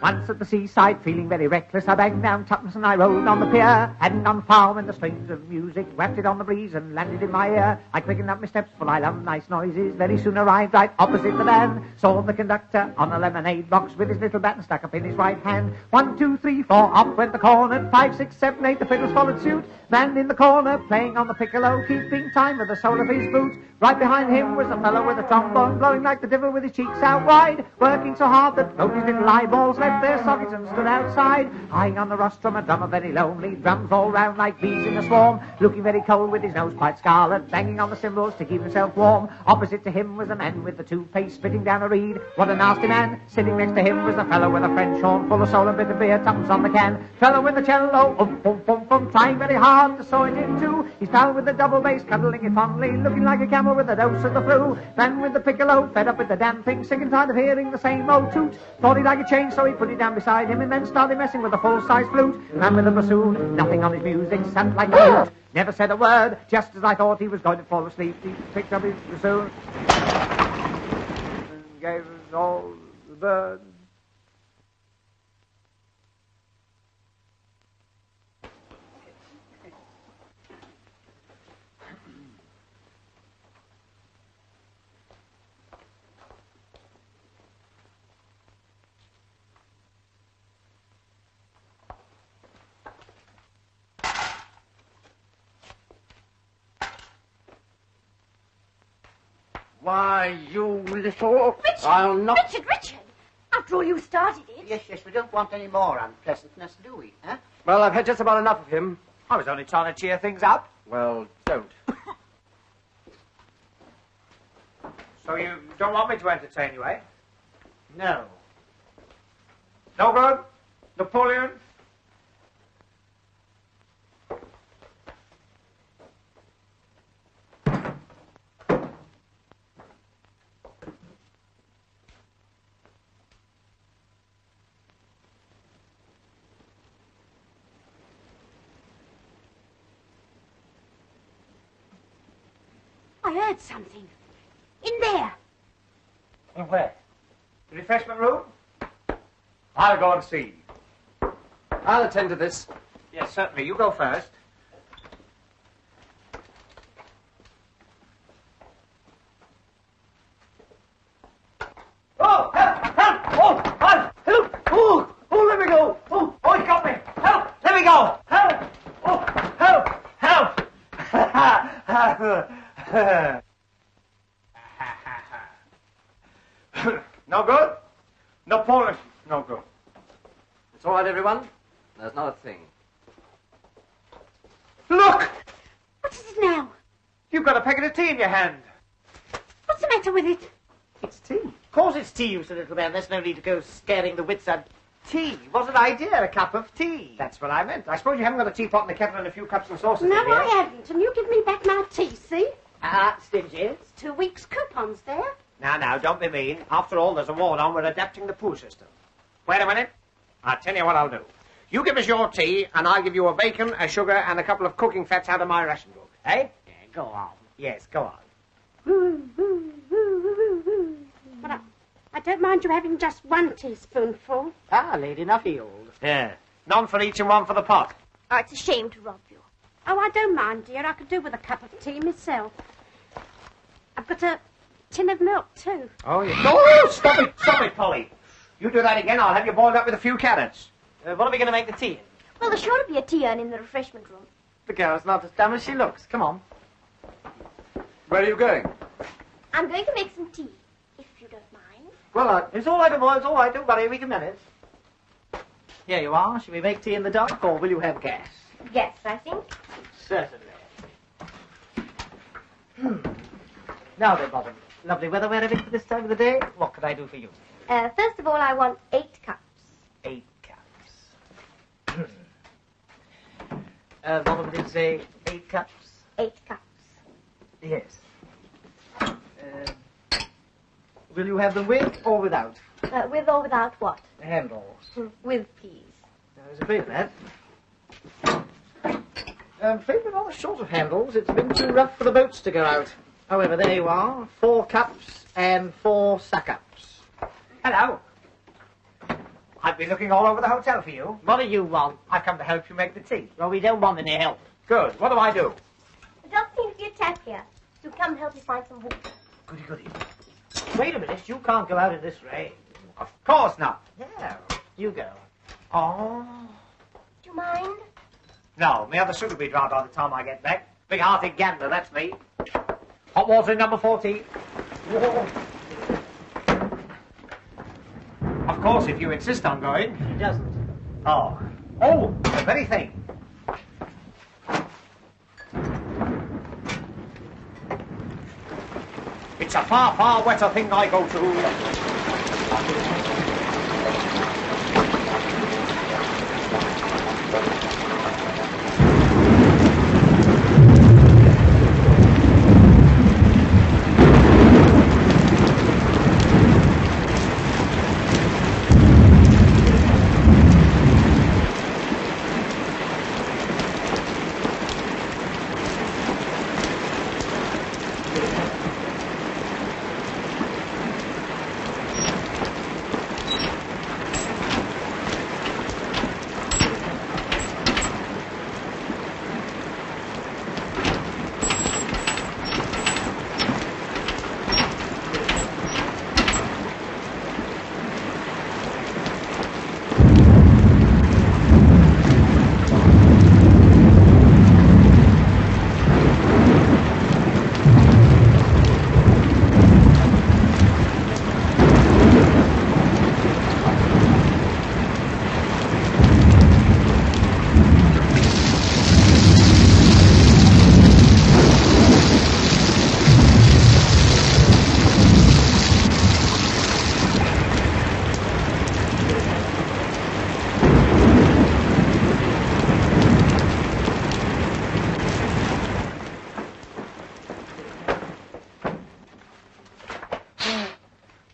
Once at the seaside, feeling very reckless, I banged down tuppence and I rode on the pier. Hadn't gone far when the strains of music wafted on the breeze and landed in my ear. I quickened up my steps, for I love nice noises. Very soon arrived right opposite the van. Saw the conductor on a lemonade box with his little baton stuck up in his right hand. 1, 2, 3, 4, up went the cornet. 5, 6, 7, 8, the fiddles followed suit. Man in the corner, playing on the piccolo, keeping time with the sole of his boot. Right behind him was a fellow with a trombone, blowing like the devil with his cheeks out wide, working so hard that both his little eyeballs left their sockets and stood outside. High on the rostrum, a drummer very lonely, drums all round like bees in a swarm, looking very cold with his nose quite scarlet, banging on the cymbals to keep himself warm. Opposite to him was a man with the toothpaste spitting down a reed. What a nasty man! Sitting next to him was a fellow with a French horn full of soul and bit of beer, tuppence on the can. Fellow with the cello, trying very hard to saw it in two. He's pal with the double bass, cuddling it fondly, looking like a camel with a dose of the flu. Man with the piccolo, fed up with the damn thing, sick and tired of hearing the same old toot. Thought he'd like a change, so he put it down beside him and then started messing with the full-size flute. Man with the bassoon, nothing on his music, sat like a mute. Never said a word, just as I thought he was going to fall asleep. He picked up his bassoon and gave us all the birds. Why, you little... Richard! I'll not... Richard! After all, you started it. Yes, we don't want any more unpleasantness, do we, huh? Well, I've had just about enough of him. I was only trying to cheer things up. Well, don't. So you don't want me to entertain you, eh? No. No good? Napoleon? I heard something. In there. In where? The refreshment room? I'll go and see. I'll attend to this. Yes, certainly. You go first. Oh, help! Help! Oh, help! Oh, let me go! Oh, he got me! Help! Let me go! Help! Oh, help! Help! No good? Napoleon, no good. It's all right, everyone. There's not a thing. Look! What is it now? You've got a packet of tea in your hand. What's the matter with it? It's tea. Of course it's tea, you little man. There's no need to go scaring the wits out. Tea. What an idea, a cup of tea. That's what I meant. I suppose you haven't got a teapot and a kettle and a few cups and saucers No, in here. I haven't. And you give me back my tea, see? Stingy. It's 2 weeks' coupons there. Now, don't be mean. After all, there's a war on. We're adapting the poo system. Wait a minute. I'll tell you what I'll do. You give us your tea, and I'll give you a bacon, a sugar, and a couple of cooking fats out of my ration book. Eh? Yeah, go on. Yes, go on. But I don't mind you having just 1 teaspoonful. Lady, enough healed. Yeah. None for each and one for the pot. Oh, it's a shame to rob you. Oh, I don't mind, dear. I could do with a cup of tea myself. I've got a tin of milk, too. Oh, yeah. No, stop it, Polly. You do that again, I'll have you boiled up with a few carrots. What are we going to make the tea in? Well, there's sure to be a tea urn in the refreshment room. The girl's not as dumb as she looks. Come on. Where are you going? I'm going to make some tea, if you don't mind. Well, it's all right, boy. It's all right. Don't worry. We can manage. Here you are. Shall we make tea in the dark, or will you have gas? Yes, I think. Certainly. Now then, Bobbin. Lovely weather we're having for this time of the day. What can I do for you? First of all, I want 8 cups. 8 cups. Bobbin did say 8 cups? 8 cups. Yes. Will you have them with or without? With or without what? Handles. With, please. I was afraid of that. I'm afraid we're rather short of handles. It's been too rough for the boats to go out. However, there you are. 4 cups and 4 suck-ups. Hello. I've been looking all over the hotel for you. What do you want? I've come to help you make the tea. Well, we don't want any help. Good. What do I do? The doctor seems to be a chap here. Do come help you find some water. Goody, goody. Wait a minute, you can't go out in this rain. Of course not. Yeah, you go. Oh. Do you mind? No, my other suit will be dry by the time I get back. Big-hearted gambler, that's me. Hot water in number 14. Whoa. Of course, if you insist on going. He doesn't. Oh. Oh, the very thing. It's a far, far wetter thing I go to.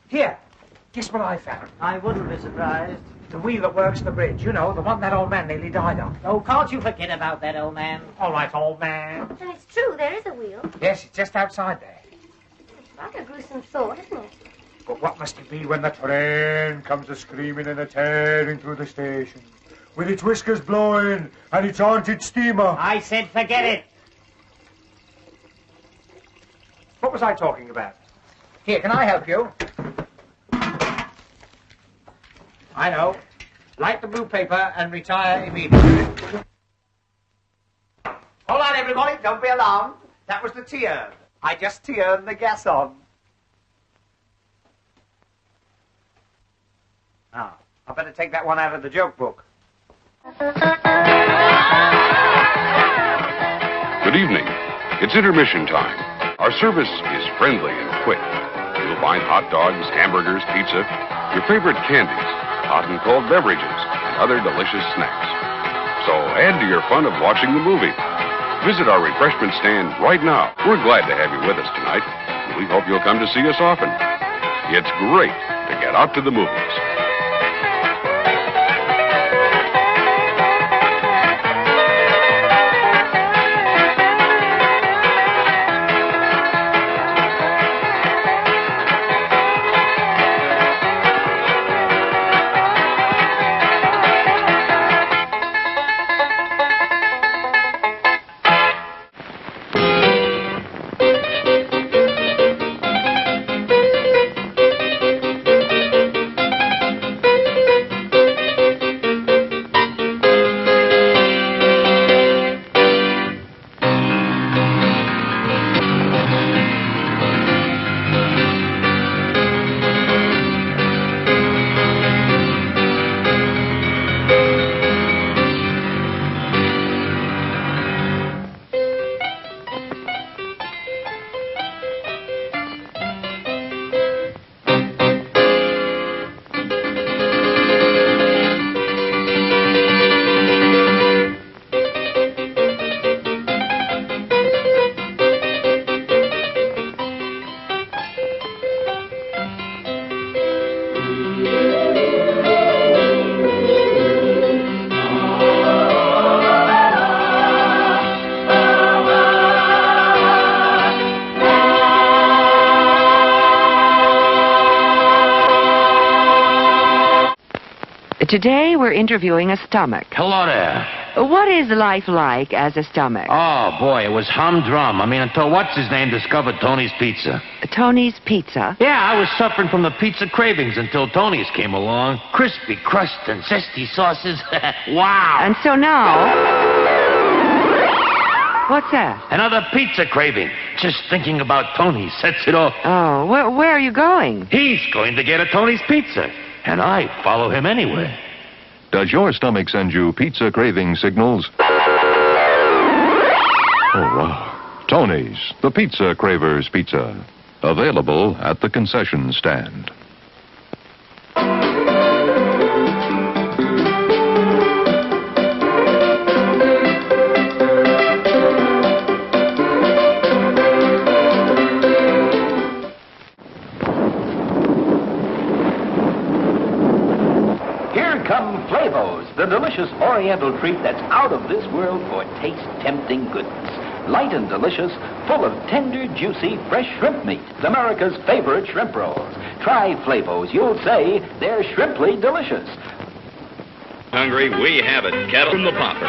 Here, guess what I found? I wouldn't be surprised. The wheel that works the bridge. You know, the one that old man nearly died on. Oh, can't you forget about that, old man? All right, old man. So it's true, there is a wheel. Yes, it's just outside there. It's like a gruesome thought, isn't it? But what must it be when the train comes a-screaming and a-tearing through the station, with its whiskers blowing and its haunted steamer? I said forget it. What was I talking about? Here, can I help you? I know. Light the blue paper and retire immediately. Hold on, everybody. Don't be alarmed. That was the tea-urn. I just tea-urned the gas on. Ah, I better take that one out of the joke book. Good evening. It's intermission time. Our service is friendly and quick. You'll find hot dogs, hamburgers, pizza, your favorite candies, hot and cold beverages, and other delicious snacks. So add to your fun of watching the movie. Visit our refreshment stand right now. We're glad to have you with us tonight. We hope you'll come to see us often. It's great to get out to the movies. Today we're interviewing a stomach. Hello there. What is life like as a stomach? Oh, boy, it was humdrum. I mean, until what's-his-name discovered Tony's Pizza. Tony's Pizza? Yeah, I was suffering from the pizza cravings until Tony's came along. Crispy crust and zesty sauces. Wow. And so now... What's that? Another pizza craving. Just thinking about Tony sets it off. Oh, where are you going? He's going to get a Tony's Pizza, and I follow him anywhere. Does your stomach send you pizza craving signals? Oh, wow. Tony's, the Pizza Cravers Pizza. Available at the concession stand. The delicious Oriental treat that's out of this world for taste-tempting goodness. Light and delicious, full of tender, juicy, fresh shrimp meat. It's America's favorite shrimp rolls. Try Flavos. You'll say they're shrimply delicious. Hungry? We have it. Kettle from the Popper.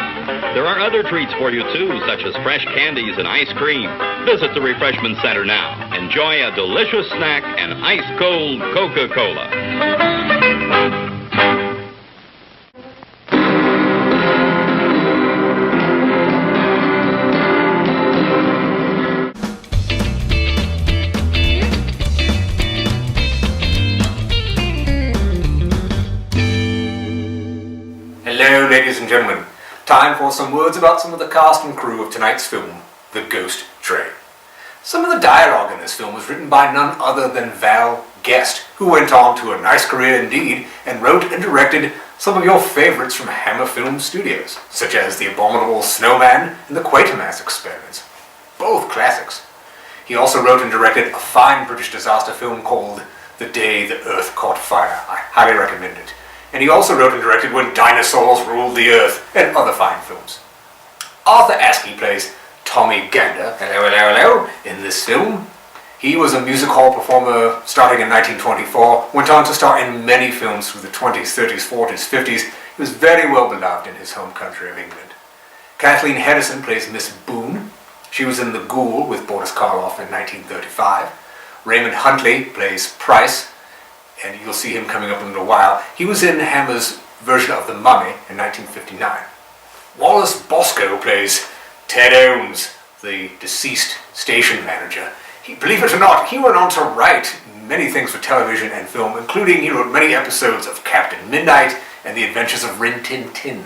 There are other treats for you, too, such as fresh candies and ice cream. Visit the Refreshment Center now. Enjoy a delicious snack and ice-cold Coca-Cola. Hello, ladies and gentlemen. Time for some words about some of the cast and crew of tonight's film, The Ghost Train. Some of the dialogue in this film was written by none other than Val Guest, who went on to a nice career indeed and wrote and directed some of your favorites from Hammer Film Studios, such as The Abominable Snowman and The Quatermass Experiments, both classics. He also wrote and directed a fine British disaster film called The Day the Earth Caught Fire. I highly recommend it. And he also wrote and directed When Dinosaurs Ruled the Earth and other fine films. Arthur Askey plays Tommy Gander, in this film. He was a music hall performer starting in 1924, went on to star in many films through the 20s, 30s, 40s, 50s. He was very well beloved in his home country of England. Kathleen Hedison plays Miss Boone. She was in The Ghoul with Boris Karloff in 1935. Raymond Huntley plays Price, and you'll see him coming up in a little while. He was in Hammer's version of The Mummy in 1959. Wallace Bosco plays Ted Ohms, the deceased station manager. Believe it or not, he went on to write many things for television and film, including he wrote many episodes of Captain Midnight and The Adventures of Rin Tin Tin.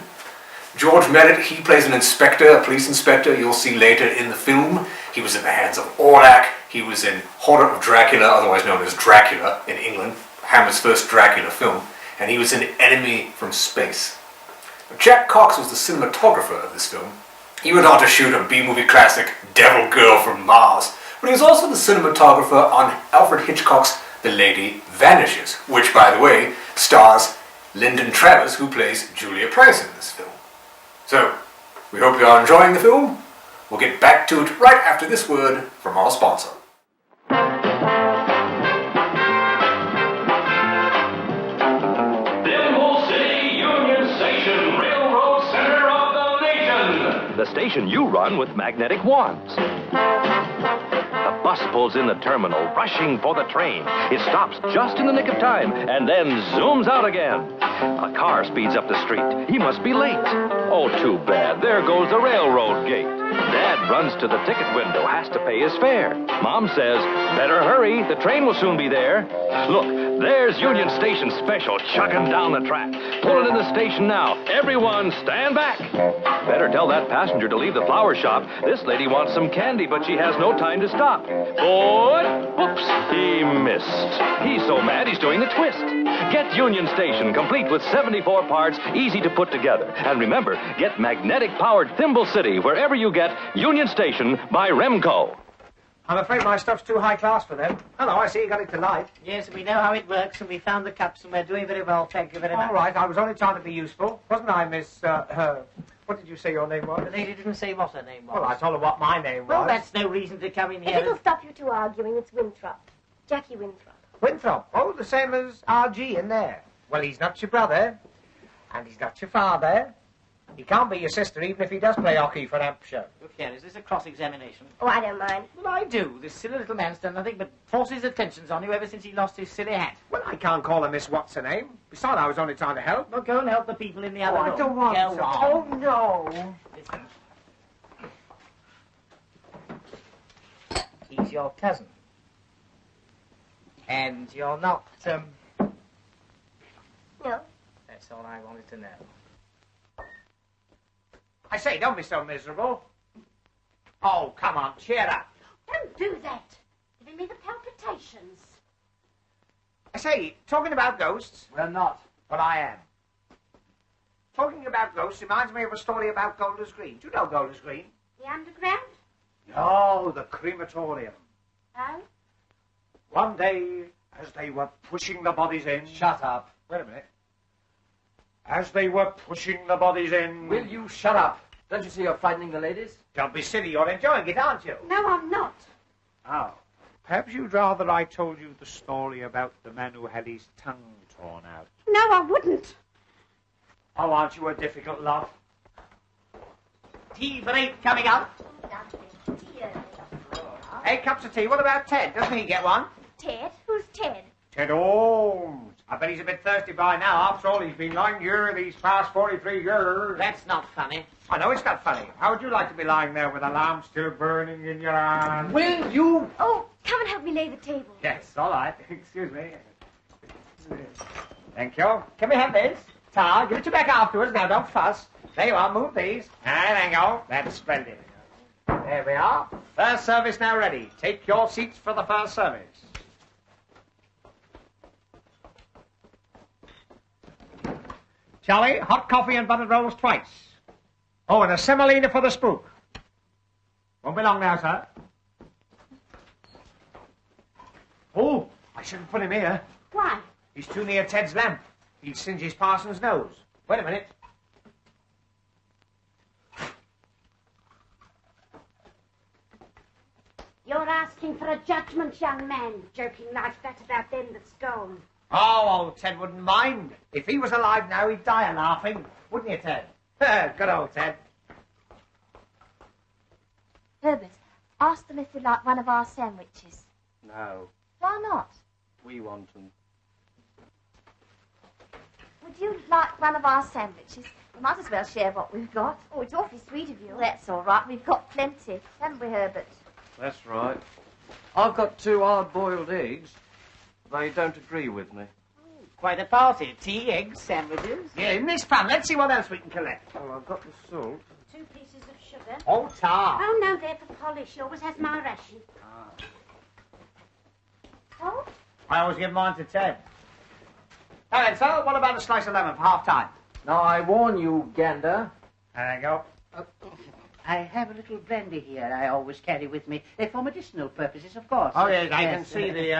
George Merritt, he plays an inspector, a police inspector, you'll see later in the film. He was in The Hands of Orlac. He was in Horror of Dracula, otherwise known as Dracula in England, Hammer's first Dracula film, and he was in Enemy from Space. Jack Cox was the cinematographer of this film. He went on to shoot a B-movie classic, Devil Girl from Mars, but he was also the cinematographer on Alfred Hitchcock's The Lady Vanishes, which, by the way, stars Lyndon Travers, who plays Julia Price in this film. So, we hope you are enjoying the film. We'll get back to it right after this word from our sponsor. The station you run with magnetic wands. The bus pulls in the terminal, rushing for the train. It stops just in the nick of time and then zooms out again. A car speeds up the street. He must be late. Oh, too bad. There goes the railroad gate. Dad runs to the ticket window, has to pay his fare. Mom says, better hurry, the train will soon be there. Look, there's Union Station Special chugging down the track. Pulling in the station now. Everyone, stand back. Better tell that passenger to leave the flower shop. This lady wants some candy, but she has no time to stop. But, whoops, he missed. He's so mad he's doing the twist. Get Union Station, complete with 74 parts, easy to put together. And remember, get magnetic-powered Thimble City wherever you get Union Station by Remco. I'm afraid my stuff's too high class for them. Hello, I see you got it tonight. Yes, we know how it works, and we found the cups, and we're doing very well, thank you very much. All right, I was only trying to be useful. Wasn't I, Miss, what did you say your name was? The lady didn't say what her name was. Well, I told her what my name was. Well, that's no reason to come in here. If it'll stop you two arguing, it's Winthrop. Jackie Winthrop. Winthrop? Oh, the same as R.G. in there. Well, he's not your brother. And he's not your father. He can't be your sister even if he does play hockey for Hampshire. Look here, is this a cross-examination? Oh, I don't mind. Well, I do. This silly little man's done nothing but force his attentions on you ever since he lost his silly hat. Well, I can't call her Miss What's-her-name. Besides, I was only trying to help. Well, go and help the people in the other room. I don't want Go to. on. Oh, no. Listen. He's your cousin. And you're not, No. That's all I wanted to know. I say, don't be so miserable. Oh, come on, cheer up. Don't do that. Giving me the palpitations. I say, talking about ghosts. We're not. Well, I am. Talking about ghosts reminds me of a story about Golders Green. Do you know Golders Green? The underground? No, the crematorium. Oh? One day, as they were pushing the bodies in... Shut up. Wait a minute. As they were pushing the bodies in... Will you shut up? Don't you see you're frightening the ladies? Don't be silly, you're enjoying it, aren't you? No, I'm not. Oh. Perhaps you'd rather I told you the story about the man who had his tongue torn out. No, I wouldn't. Oh, aren't you a difficult lot? Tea for 8 coming up. 8 cups of tea. What about Ted? Doesn't he get one? Ted? Who's Ted? Ted Holmes. I bet he's a bit thirsty by now. After all, he's been lying here these past 43 years. That's not funny. I know it's not funny. How would you like to be lying there with a lamp still burning in your hand? Will you? Oh, come and help me lay the table. Yes, all right. Excuse me. Thank you. Can we have this? Tar, give it to back afterwards. Now, don't fuss. There you are. Move these. There you go. That's splendid. There we are. First service now ready. Take your seats for the first service. Charlie, hot coffee and buttered rolls twice. Oh, and a semolina for the spook. Won't be long now, sir. Oh, I shouldn't put him here. Why? He's too near Ted's lamp. He'd singe his parson's nose. Wait a minute. You're asking for a judgment, young man, joking like that about them that's gone. Oh, old Ted wouldn't mind. If he was alive now, he'd die a laughing. Wouldn't you, Ted? Good old Ted. Herbert, ask them if they'd like one of our sandwiches. No. Why not? We want them. Would you like one of our sandwiches? We might as well share what we've got. Oh, it's awfully sweet of you. Well, that's all right. We've got plenty. Haven't we, Herbert? That's right. I've got 2 hard-boiled eggs. They don't agree with me. Quite a party. Tea, eggs, sandwiches. Yeah, isn't this fun? Let's see what else we can collect. Well, I've got the salt. 2 pieces of sugar. Oh, tar. Oh, no, they're for polish. She always has my ration. Oh? I always give mine to Ted. All right, so what about a slice of lemon for half-time? Now, I warn you, Gander. There you go. I have a little brandy here I always carry with me. For medicinal purposes, of course. Oh, yes, I can see the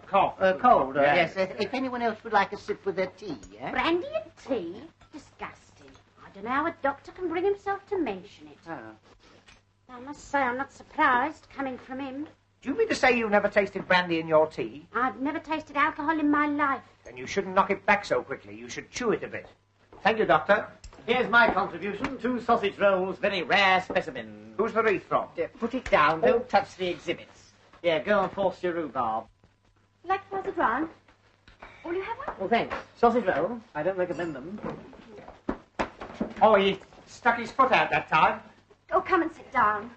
cough. Cold, Yes. yes. If anyone else would like a sip with their tea, eh? Brandy and tea? Disgusting. I don't know how a doctor can bring himself to mention it. Oh. I must say I'm not surprised, coming from him. Do you mean to say you've never tasted brandy in your tea? I've never tasted alcohol in my life. Then you shouldn't knock it back so quickly. You should chew it a bit. Thank you, Doctor. Here's my contribution. 2 sausage rolls, very rare specimen. Who's the wreath from? Put it down. Don't touch the exhibits. Yeah, go and force your rhubarb. Like further round? Will you have one? Well, thanks. Sausage roll. I don't recommend them. Oh, he stuck his foot out that time. Oh, come and sit down.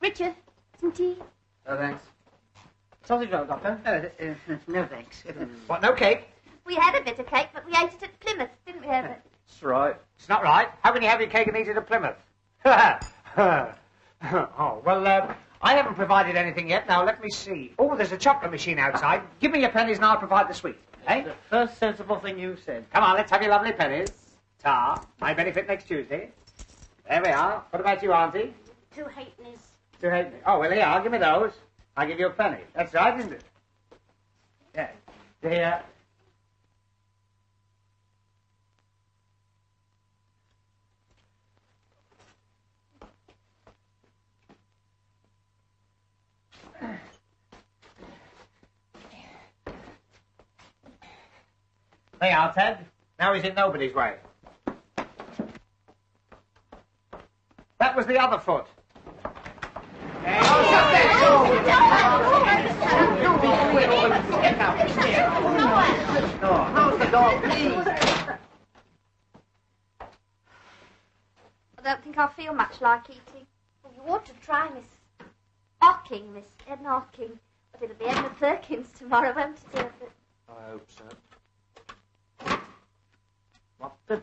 Richard, some tea? Oh, thanks. Sausage roll, Doctor. No, thanks. What, no cake? We had a bit of cake, but we ate it at Plymouth, didn't we, Herbert? That's right. It's not right. How can you have your cake and eat it at Plymouth? Oh, well, I haven't provided anything yet. Now, let me see. Oh, there's a chocolate machine outside. Give me your pennies and I'll provide the sweet. Eh? The first sensible thing you said. Come on, let's have your lovely pennies. Tar, my benefit next Tuesday. There we are. What about you, Auntie? 2 halfpennies. 2 halfpennies. Oh, well, here, I'll give me those. I'll give you a penny. That's right, isn't it? Yeah. Here. There you are, Ted. Now he's in nobody's way. was the other foot. How's the dog, please? I don't think I'll feel much like eating. Well, you ought to try Miss Edna Hocking. But it'll be Edna Perkins tomorrow, won't it, dear? I hope so. What the...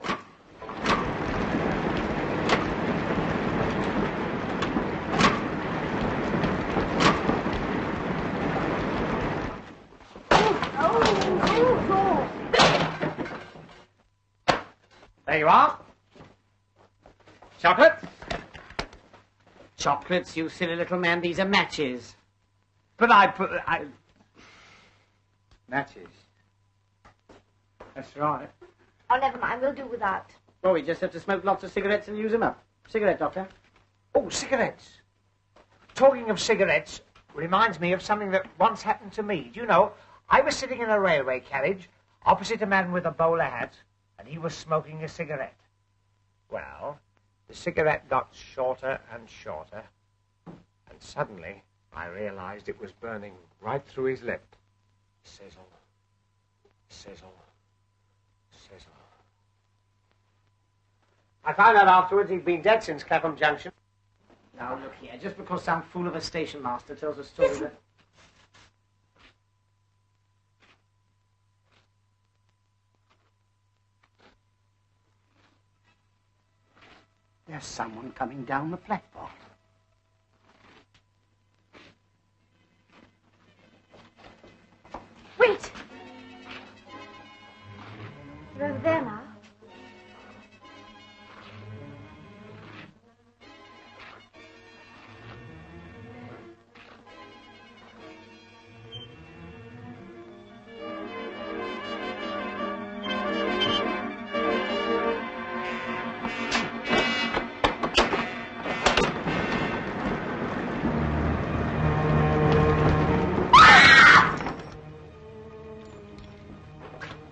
There you are. Chocolate? Chocolates, you silly little man. These are matches. But matches. That's right. Oh, never mind. We'll do without. Well, we just have to smoke lots of cigarettes and use them up. Cigarette, Doctor. Oh, cigarettes. Talking of cigarettes reminds me of something that once happened to me. Do you know, I was sitting in a railway carriage opposite a man with a bowler hat, and he was smoking a cigarette. Well, the cigarette got shorter and shorter, and suddenly I realized it was burning right through his lip. Sizzle, sizzle, sizzle. I found out afterwards he'd been dead since Clapham Junction. Now, look here. Just because some fool of a station master tells a story that... There's someone coming down the platform. Wait! You're over there now.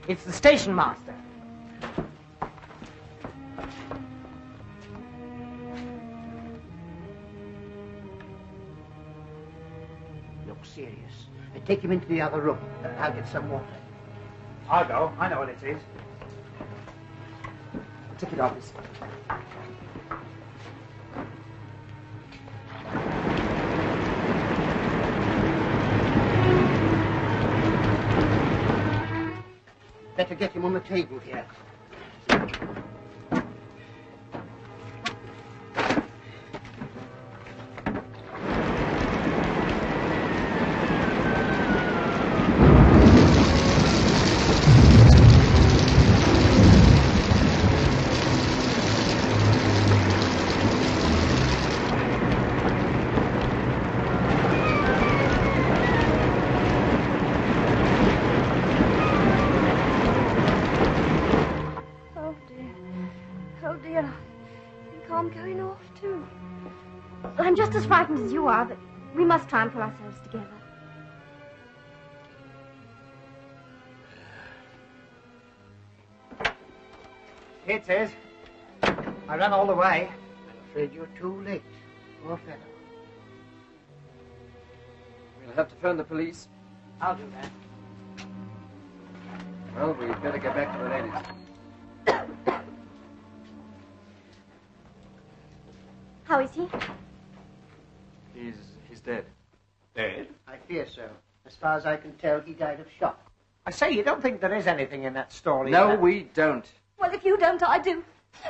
It's the station master. Look serious. Take him into the other room. I'll get some water. I'll go. I know what it is. Ticket office. Better get him on the table here. I'm just as frightened as you are, but we must try and pull ourselves together. Here it is. I ran all the way. I'm afraid you're too late. Poor fellow. We'll have to phone the police. I'll do that. Well, we'd better get back to the ladies. How is he? He's dead. Dead? I fear so. As far as I can tell, he died of shock. I say, you don't think there is anything in that story? No, we don't. Well, if you don't, I do.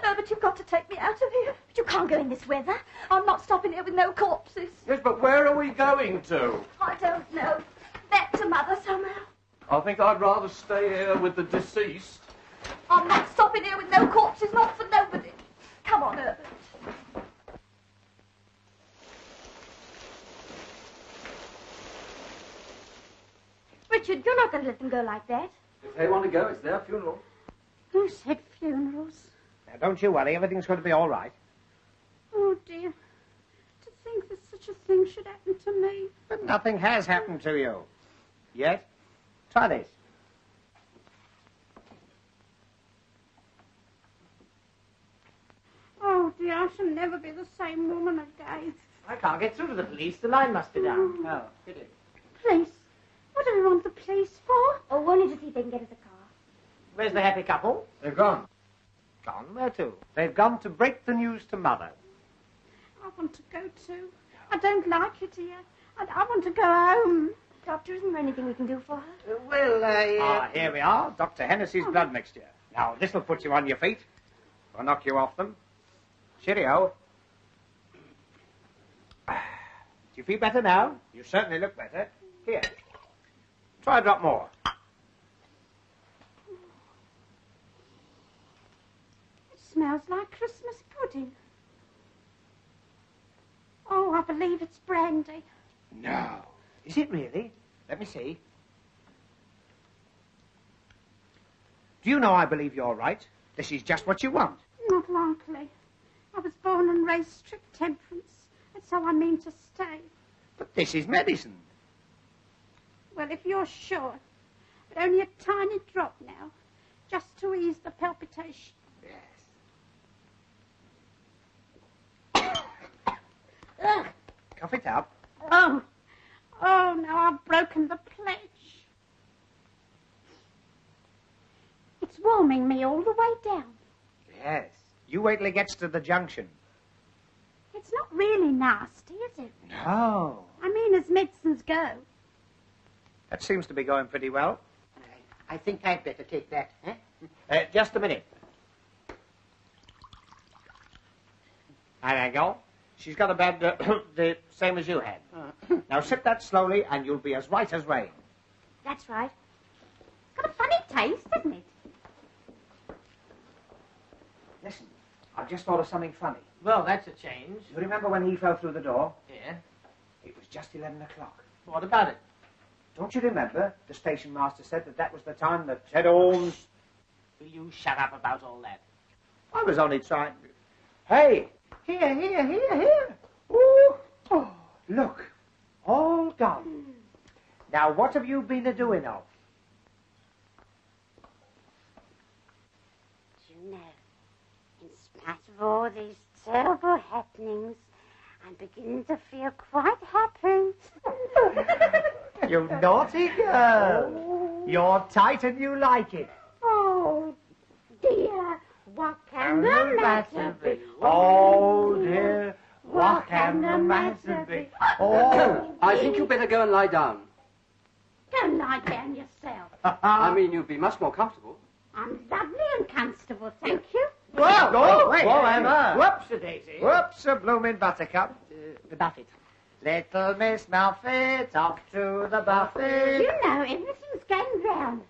Oh, but you've got to take me out of here. But you can't go in this weather. I'm not stopping here with no corpses. Yes, but where are we going to? I don't know. Back to Mother somehow. I think I'd rather stay here with the deceased. I'm not stopping here with no corpses, not for nobody. Come on, Herbert. Richard, you're not going to let them go like that. If they want to go, it's their funeral. Who said funerals? Now, don't you worry. Everything's going to be all right. Oh, dear. To think that such a thing should happen to me. But nothing has happened to you. Yet. Try this. Oh, dear, I shall never be the same woman again. I can't get through to the police. The line must be down. Oh, pity. Police? What do we want the police for? Oh, only to see if they can get us a car. Where's the happy couple? They've gone. Gone? Where to? They've gone to break the news to Mother. I want to go too. I don't like it here. I want to go home. Doctor, isn't there anything we can do for her? Ah, here we are. Dr. Hennessy's blood mixture. Now, this'll put you on your feet. Or knock you off them. Cheerio. Do you feel better now? You certainly look better. Here. Try a drop more. It smells like Christmas pudding. Oh, I believe it's brandy. No. Is it really? Let me see. Do you know I believe you're right? This is just what you want. Not likely. I was born and raised strict temperance, and so I mean to stay. But this is medicine. Well, if you're sure. But only a tiny drop now, just to ease the palpitation. Ugh. Cough it up. Oh, now I've broken the pledge. It's warming me all the way down. Yes. You wait till it gets to the junction. It's not really nasty, is it? No. I mean, as medicines go. That seems to be going pretty well. I think I'd better take that, huh? Just a minute. There you go. She's got a bad, the same as you had. Now sip that slowly and you'll be as white as rain. That's right. It's got a funny taste, hasn't it? Listen, I've just thought of something funny. Well, that's a change. You remember when he fell through the door? Yeah. It was just 11 o'clock. What about it? Don't you remember the station master said that was the time that Ted Holmes... Will you shut up about all that? I was only trying... Hey! Here. Ooh. Oh, look. All gone. Now, what have you been a-doing of? You know, in spite of all these terrible happenings, I'm beginning to feel quite happy. You naughty girl. You're tight and you like it. Oh, dear, what can the matter be? Oh, dear, what can the matter be? Oh, I think you better go and lie down. Go lie down yourself. I mean, you'd be much more comfortable. I'm lovely and comfortable, thank you. Whoa, wait. Whoa, Emma. Whoops-a-daisy. Whoops-a-bloomin' buttercup. The buffet. Little Miss Muffet, off to the buffet. You know, everything's going round.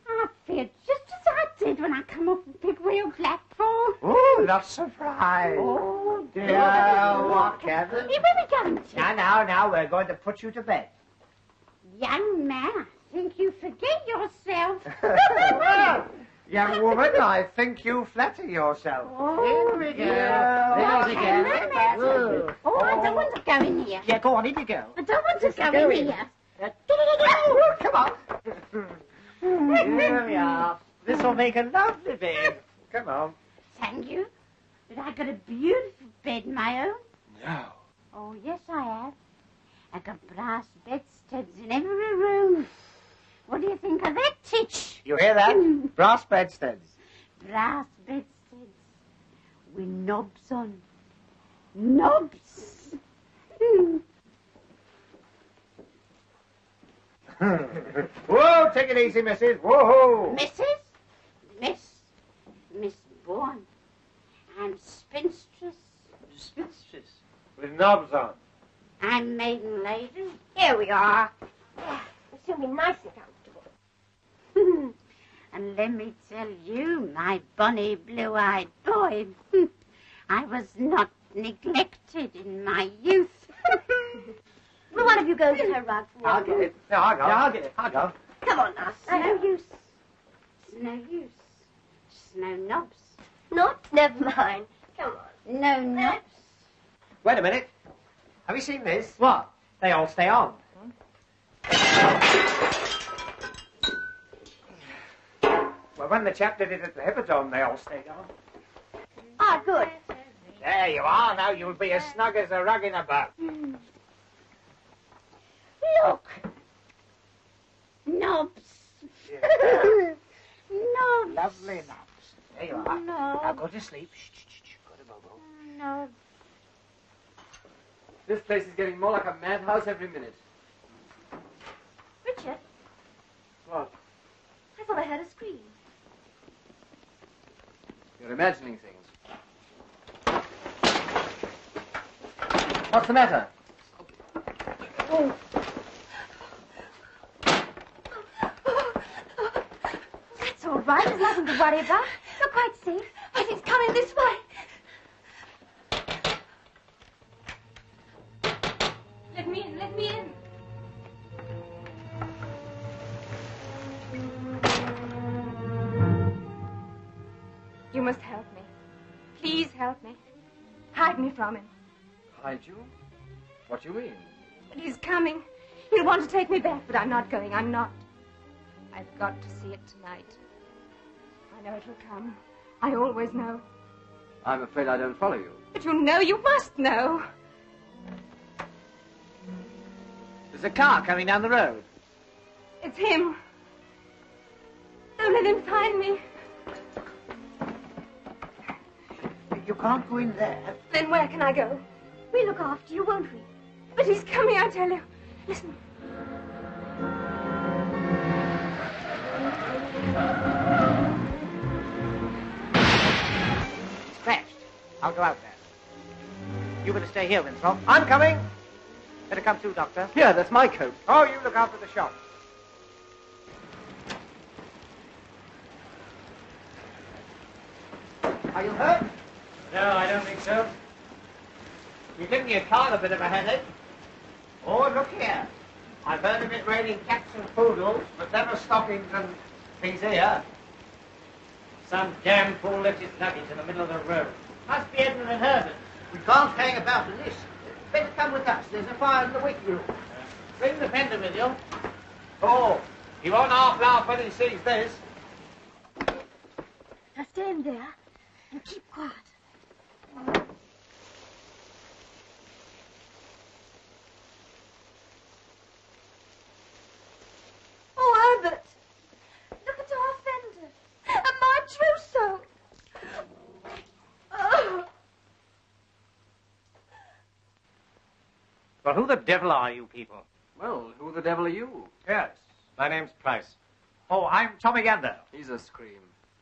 I feel just as I did when I come off the big wheel platform. Oh, not surprised. Oh, dear, what can the... Where are we going to? Now, we're going to put you to bed. Young man, I think you forget yourself. Well, young woman, I think you flatter yourself. Oh, Here we go. What can the matter? Oh, I don't want to go in here. Yeah, go on, in you go. I don't want to go in here. Come on. Here we are. This'll make a lovely bed. Come on. Thank you. But I got a beautiful bed, my own. No. Oh, yes, I have. I got brass bedsteads in every room. What do you think of that, Titch? You hear that? Brass bedsteads. Brass bedsteads with knobs on. Knobs. Whoa, take it easy, missus. Whoa. Miss Bourne. I'm spinstress. Spinstress. With knobs on. I'm maiden lady. Here we are. It's going to be nice and comfortable. And let me tell you, my bonny blue-eyed boy, I was not neglected in my youth. Will one of you go and get her rug for me? I'll get it. No, I'll go. Yeah, I'll get it. I'll go. Come on now. It's no use. It's no use. It's no knobs. Not? Never mind. Come on. No knobs. Wait a minute. Have you seen this? What? They all stay on. Well, when the chap did it at the Hippodrome, they all stayed on. Ah, good. There you are. Now you'll be as snug as a rug in a boat. Look. Knobs. Knobs. Lovely knobs. There you are. No. Now go to sleep. Shh, shh, shh, shh. Go to Bobo. No. This place is getting more like a madhouse every minute. Richard, What? I thought I heard a scream. You're imagining things. What's the matter? Oh. That's all right. There's nothing to worry about. You're quite safe. But it's coming this way. Let me in. Let me in. You must help me. Please help me. Hide me from him. Hide you? What do you mean? But he's coming. He'll want to take me back, but I'm not going. I'm not. I've got to see it tonight. I know it'll come. I always know. I'm afraid I don't follow you. But you know, you must know. There's a car coming down the road. It's him. Don't let him find me. You can't go in there. Then where can I go? We'll look after you, won't we? But he's coming, I tell you. Listen. It's crashed. I'll go out there. You better stay here, Winthrop. I'm coming. Better come too, Doctor. Here, that's my coat. Oh, you look after the shop. Are you hurt? No, I don't think so. You're giving your car a bit of a headache. Oh, look here. I've heard of it raining cats and poodles, but never stockings and things here. Some damn fool left his luggage in the middle of the road. Must be Edmund and Herbert. We can't hang about in this. Better come with us. There's a fire in the wake room. Bring the fender with you. Oh, he won't half laugh when he sees this. Now stay in there and keep quiet. Oh, Herbert! Look at our fender. And my trousseau. Oh. Well, who the devil are you people? Well, who the devil are you? Yes, my name's Price. Oh, I'm Tommy Gander. He's a scream.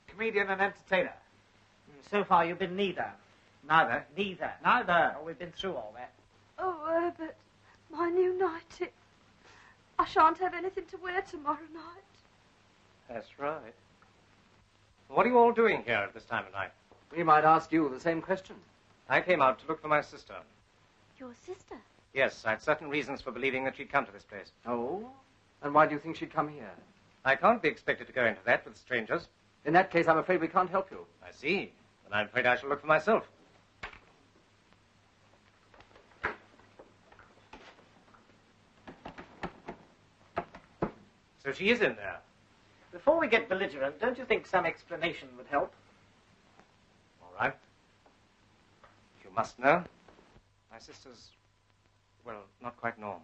Comedian and entertainer. So far, you've been neither. Neither? Neither. Neither. Oh, we've been through all that. Oh, Herbert, my new nightie. I shan't have anything to wear tomorrow night. That's right. What are you all doing here at this time of night? We might ask you the same question. I came out to look for my sister. Your sister? Yes, I had certain reasons for believing that she'd come to this place. Oh? And why do you think she'd come here? I can't be expected to go into that with strangers. In that case, I'm afraid we can't help you. I see. Then I'm afraid I shall look for myself. So she is in there. Before we get belligerent, don't you think some explanation would help? All right. If you must know, my sister's, well, not quite normal.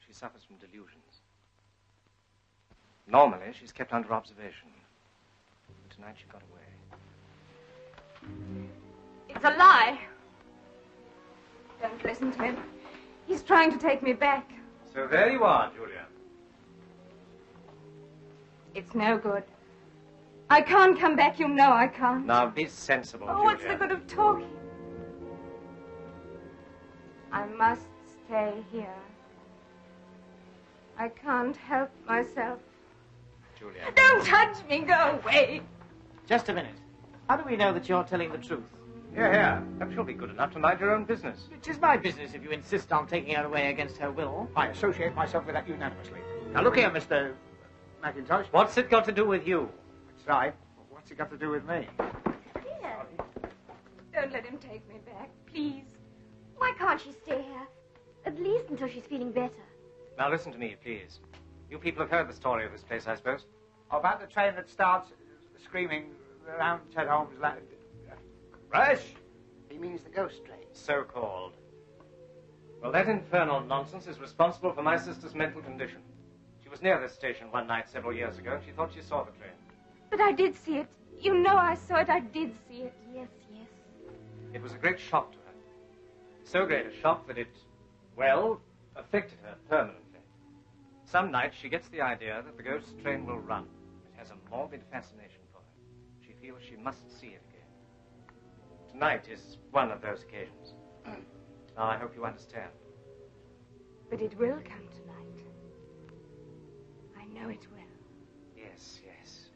She suffers from delusions. Normally, she's kept under observation. But tonight she got away. It's a lie. Don't listen to him. He's trying to take me back. So there you are, Julia. It's no good. I can't come back, you know I can't. Now, be sensible, Oh, Julia. what's the good of talking? I must stay here. I can't help myself. Julia. Don't touch me, go away. Just a minute. How do we know that you're telling the truth? Here. Perhaps you'll be good enough to mind your own business. It is my business if you insist on taking her away against her will. I associate myself with that unanimously. Now look here, Mr. Mackintosh. What's it got to do with you? That's right. What's it got to do with me? Here. Don't let him take me back, please. Why can't she stay here? At least until she's feeling better. Now listen to me, please. You people have heard the story of this place, I suppose. About the train that starts screaming around Ted Holmes' land. Crash? He means the ghost train. So-called. Well, that infernal nonsense is responsible for my sister's mental condition. She was near this station one night several years ago, and she thought she saw the train. But I did see it. You know I saw it. I did see it. Yes, yes. It was a great shock to her. So great a shock that it, well, affected her permanently. Some nights she gets the idea that the ghost train will run. It has a morbid fascination for her. She feels she must see it again. Tonight is one of those occasions. Now, I hope you understand. But it will come tonight. I know it will. Yes, yes.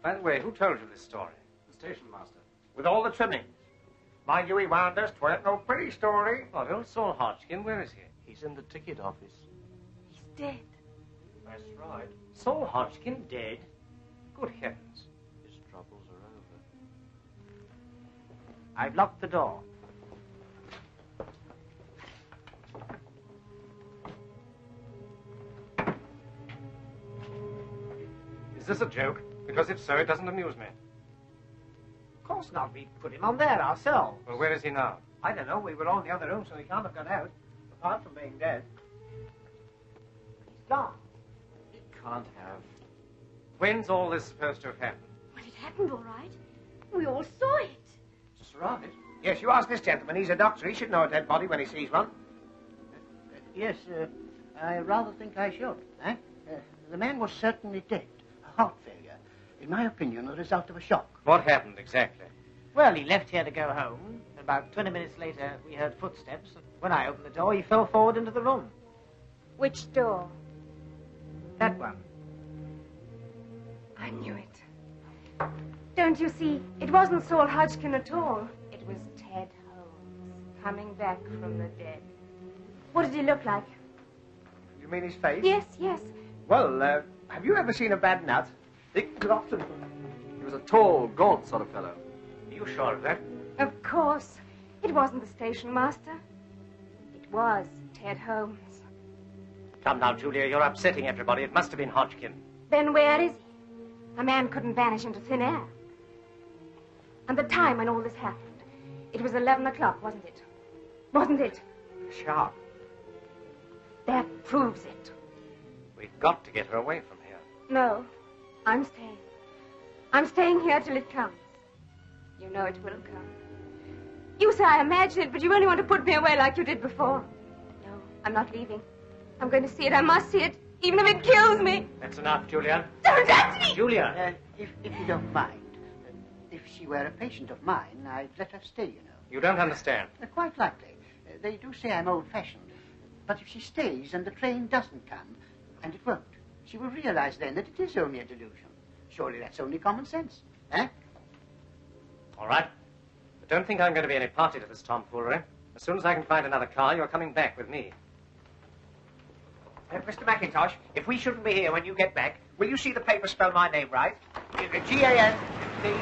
By the way, who told you this story? The station master. With all the trimmings. Mind you, he warned us 'twere no pretty story. Oh, old Saul Hodgkin, where is he? He's in the ticket office. He's dead. That's right. Saul Hodgkin dead? Good heavens. His troubles are over. I've locked the door. Is this a joke? Because if so, it doesn't amuse me. Of course not. We put him on there ourselves. Well, where is he now? I don't know. We were all in the other room, so he can't have got out. Apart from being dead. He's gone. He can't have. When's all this supposed to have happened? Well, it happened all right. We all saw it. That's right. Yes, you ask this gentleman. He's a doctor. He should know a dead body when he sees one. Yes, I rather think I should. The man was certainly dead. A heart failure. In my opinion, the result of a shock. What happened exactly? Well, he left here to go home. About 20 minutes later, we heard footsteps. And when I opened the door, he fell forward into the room. Which door? That one. I knew it. Don't you see? It wasn't Saul Hodgkin at all. It was Ted Holmes, coming back from the dead. What did he look like? You mean his face? Yes, yes. Well, have you ever seen a bad nut? Dick Glotton. He was a tall, gaunt sort of fellow. Are you sure of that? Of course. It wasn't the station master. It was Ted Holmes. Come now, Julia, you're upsetting everybody. It must have been Hodgkin. Then where is he? A man couldn't vanish into thin air. And the time when all this happened, it was 11 o'clock, wasn't it? Wasn't it? Sharp. That proves it. We've got to get her away from here. No, I'm staying. I'm staying here till it comes. You know it will come. You say I imagine it, but you only want to put me away like you did before. No, I'm not leaving. I'm going to see it. I must see it, even if it kills me. That's enough, Julia. Don't touch me! Julia! If you don't mind, if she were a patient of mine, I'd let her stay, you know. You don't understand. Quite likely. They do say I'm old-fashioned. But if she stays and the train doesn't come, and it won't, she will realize then that it is only a delusion. Surely that's only common sense, eh? All right. But don't think I'm going to be any party to this tomfoolery. As soon as I can find another car, you're coming back with me. Mr. McIntosh, if we shouldn't be here when you get back, will you see the paper spell my name right? G-A-N-D...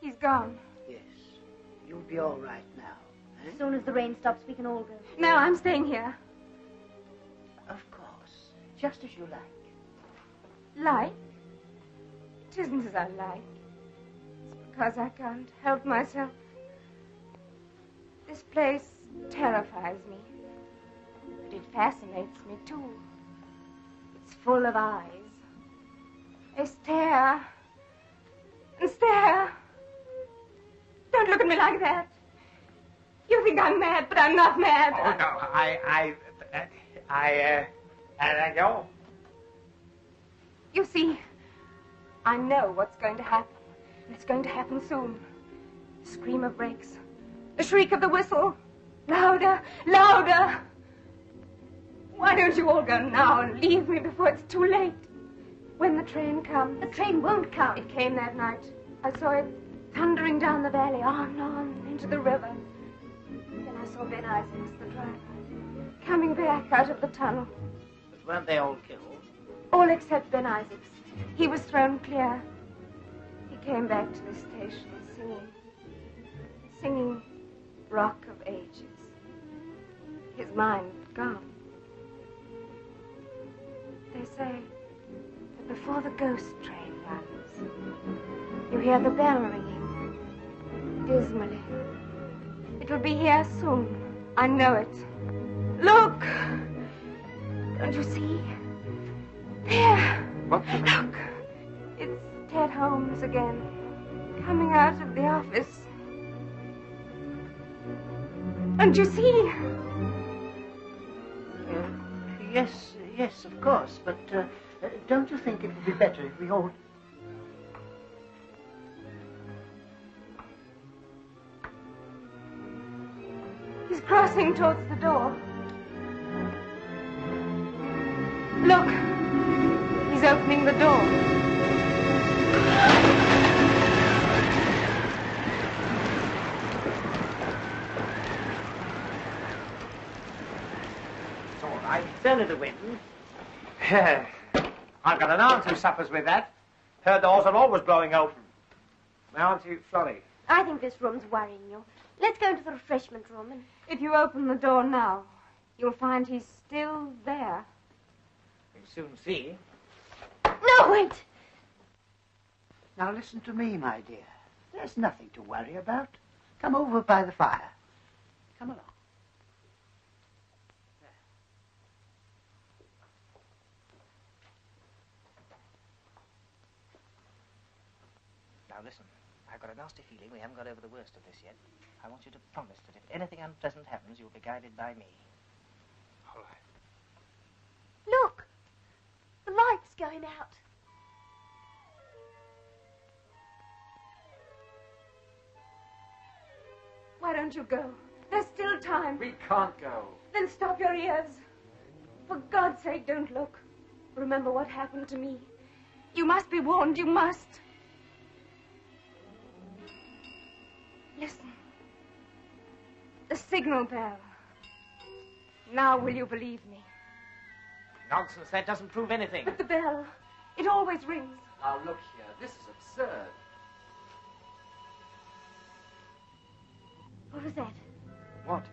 He's gone. Yes. You'll be all right now. Eh? As soon as the rain stops, we can all go. No, I'm staying here. Of course. Just as you like. Like? It isn't as I like. It's because I can't help myself. This place terrifies me. But it fascinates me, too. It's full of eyes. They stare and stare. Don't look at me like that. You think I'm mad, but I'm not mad. Oh, no, I know. You see, I know what's going to happen. And it's going to happen soon. The scream of brakes. The shriek of the whistle. Louder, louder. Why don't you all go now and leave me before it's too late? When the train comes. The train won't come. It came that night. I saw it thundering down the valley, on, into the river. Then I saw Ben Isaacs, the driver, coming back out of the tunnel. But weren't they all killed? All except Ben Isaacs. He was thrown clear. He came back to the station singing Rock of Ages. His mind gone. They say that before the ghost train runs, You hear the bell ringing, dismally. It will be here soon. I know it. Look! Don't you see? There! What? Look! It's Ted Holmes again, coming out of the office. Don't you see? Yes, of course, but don't you think it would be better if we all... He's crossing towards the door. Look! He's opening the door. It's all right. It's only the wind. I've got an aunt who suffers with that. Her doors are always blowing open. My auntie Florrie. I think this room's worrying you. Let's go into the refreshment room, and if you open the door now, you'll find he's still there. You'll soon see. No, wait! Now listen to me, my dear. There's nothing to worry about. Come over by the fire. Come along. Now listen, I've got a nasty feeling we haven't got over the worst of this yet. I want you to promise that if anything unpleasant happens, you'll be guided by me. All right. Look! The light's going out. Why don't you go? There's still time. We can't go. Then stop your ears. For God's sake, don't look. Remember what happened to me. You must be warned, you must. Listen. The signal bell. Now will you believe me? Nonsense, that doesn't prove anything. But the bell, it always rings. Now look here, this is absurd. What was that? What?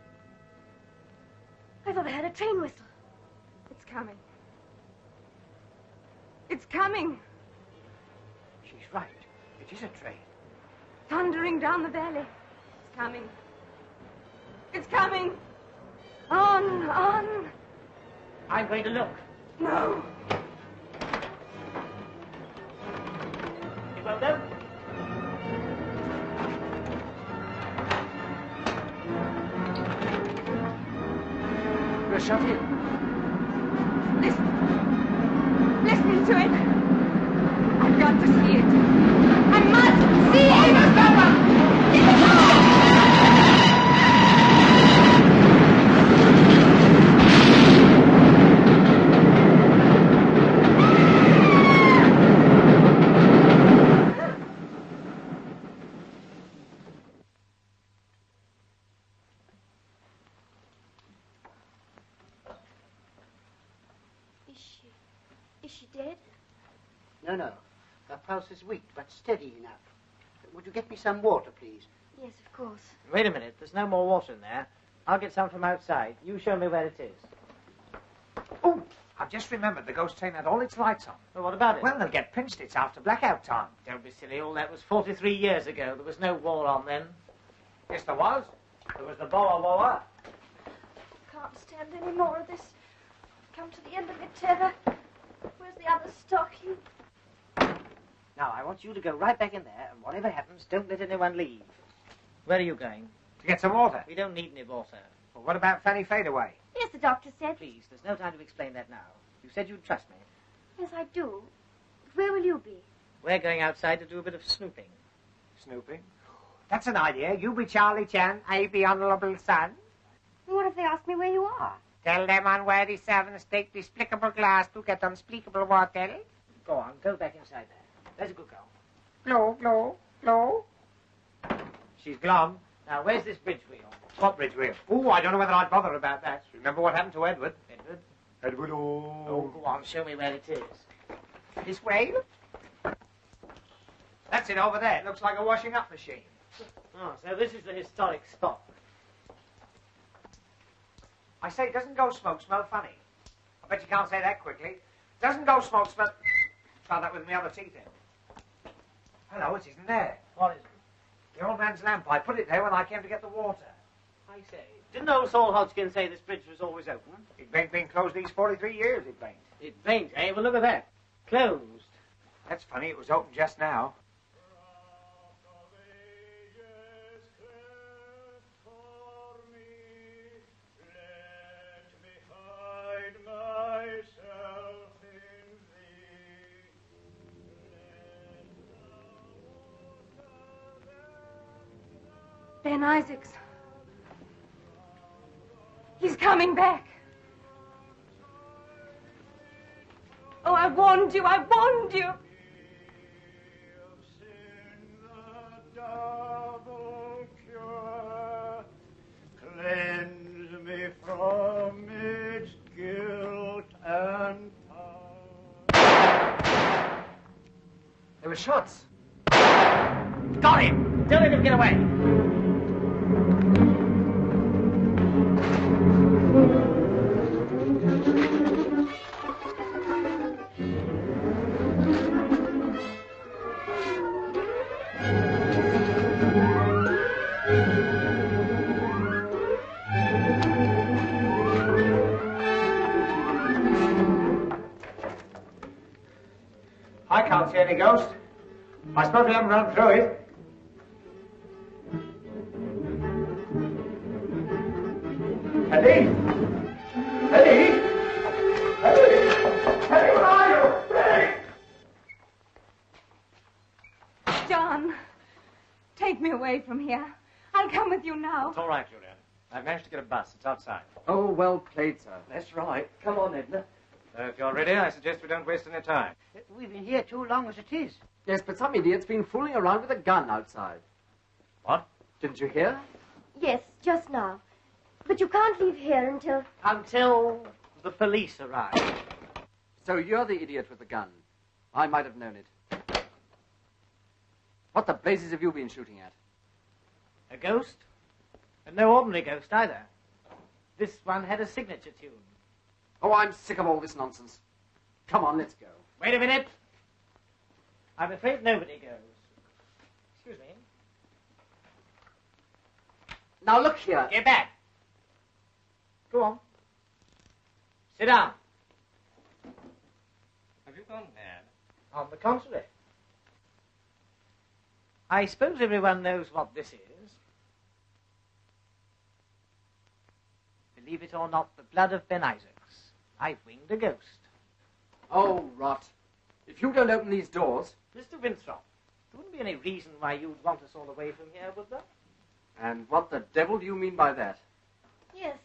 I thought I heard a train whistle. It's coming. It's coming. She's right. It is a train. Thundering down the valley. It's coming. It's coming. On, on. I'm going to look. No. You won't know? We're shut in. Listen. Listen to it. I've got to see it. I must see it. Is she dead? No. Her pulse is weak, but steady enough. Would you get me some water, please? Yes, of course. Wait a minute, there's no more water in there. I'll get some from outside. You show me where it is. Oh, I've just remembered the ghost train had all its lights on. Well, what about it? Well, they'll get pinched. It's after blackout time. Don't be silly. All that was 43 years ago. There was no war on then. Yes, there was. There was the Boer War. Can't stand any more of this. Come to the end of your tether. Where's the other stocking? Now, I want you to go right back in there, and whatever happens, don't let anyone leave. Where are you going? To get some water. We don't need any water. Well, what about Fanny Fadeaway? Yes, the doctor said. Please, there's no time to explain that now. You said you'd trust me. Yes, I do. But where will you be? We're going outside to do a bit of snooping. Snooping? That's an idea. You be Charlie Chan, I be Honourable Son. What if they ask me where you are? Tell them on where the servants take despicable glass to get unspeakable water. Go on, go back inside there. There's a good girl. Glow, glow, glow. She's glum. Now, where's this bridge wheel? What bridge wheel? Oh, I don't know whether I'd bother about that. Remember what happened to Edward? Edward? Edward, oh. Oh, go on, show me where it is. This way? That's it over there. It looks like a washing up machine. Oh, so this is the historic spot. I say, doesn't ghost smoke smell funny? I bet you can't say that quickly. Doesn't ghost smoke smell... Try that with my other teeth in. Hello, it isn't there. What is it? The old man's lamp. I put it there when I came to get the water. I say, didn't old Saul Hodgkin say this bridge was always open? It ain't been closed these 43 years, it ain't. It ain't, eh? Well, look at that. Closed. That's funny, it was open just now. Ben Isaacs. He's coming back. Oh, I warned you, I warned you. Cleanse me from its guilt and power. There were shots. Got him! Don't let him get away. I can't see any ghost. I suppose we haven't run through it. Eddie! Eddie! Eddie! Eddie, where are you? Eddie! John, take me away from here. I'll come with you now. It's all right, Julian. I've managed to get a bus. It's outside. Oh, well played, sir. That's right. Come on, Edna. If you're ready, I suggest we don't waste any time. We've been here too long as it is. Yes, but some idiot's been fooling around with a gun outside. What? Didn't you hear? Yes, just now. But you can't leave here until... Until the police arrive. So you're the idiot with the gun. I might have known it. What the blazes have you been shooting at? A ghost? And no ordinary ghost either. This one had a signature tune. Oh, I'm sick of all this nonsense. Come on, let's go. Wait a minute. I'm afraid nobody goes. Excuse me. Now look here. Get back. Go on. Sit down. Have you gone mad? On the contrary. I suppose everyone knows what this is. Believe it or not, the blood of Ben Isaacs. I've winged a ghost. Oh, rot. If you don't open these doors... Mr. Winthrop, there wouldn't be any reason why you'd want us all away from here, would there? And what the devil do you mean by that? Yes,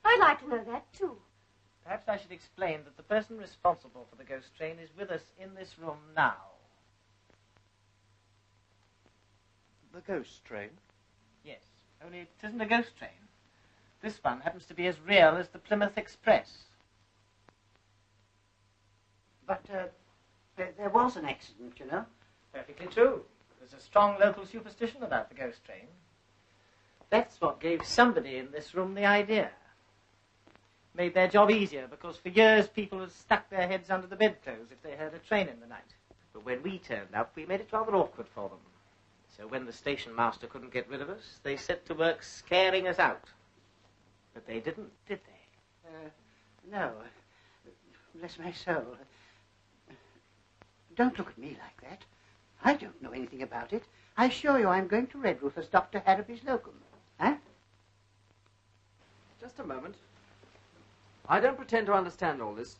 I'd like to know that, too. Perhaps I should explain that the person responsible for the ghost train is with us in this room now. The ghost train? Yes, only it isn't a ghost train. This one happens to be as real as the Plymouth Express. But, there was an accident, you know. Perfectly true. There's a strong local superstition about the ghost train. That's what gave somebody in this room the idea. Made their job easier, because for years people had stuck their heads under the bedclothes if they heard a train in the night. But when we turned up, we made it rather awkward for them. So when the station master couldn't get rid of us, they set to work scaring us out. But they didn't, did they? No. Bless my soul. Don't look at me like that. I don't know anything about it. I assure you I'm going to Redruth as Dr. Harrowby's locum. Huh? Just a moment. I don't pretend to understand all this,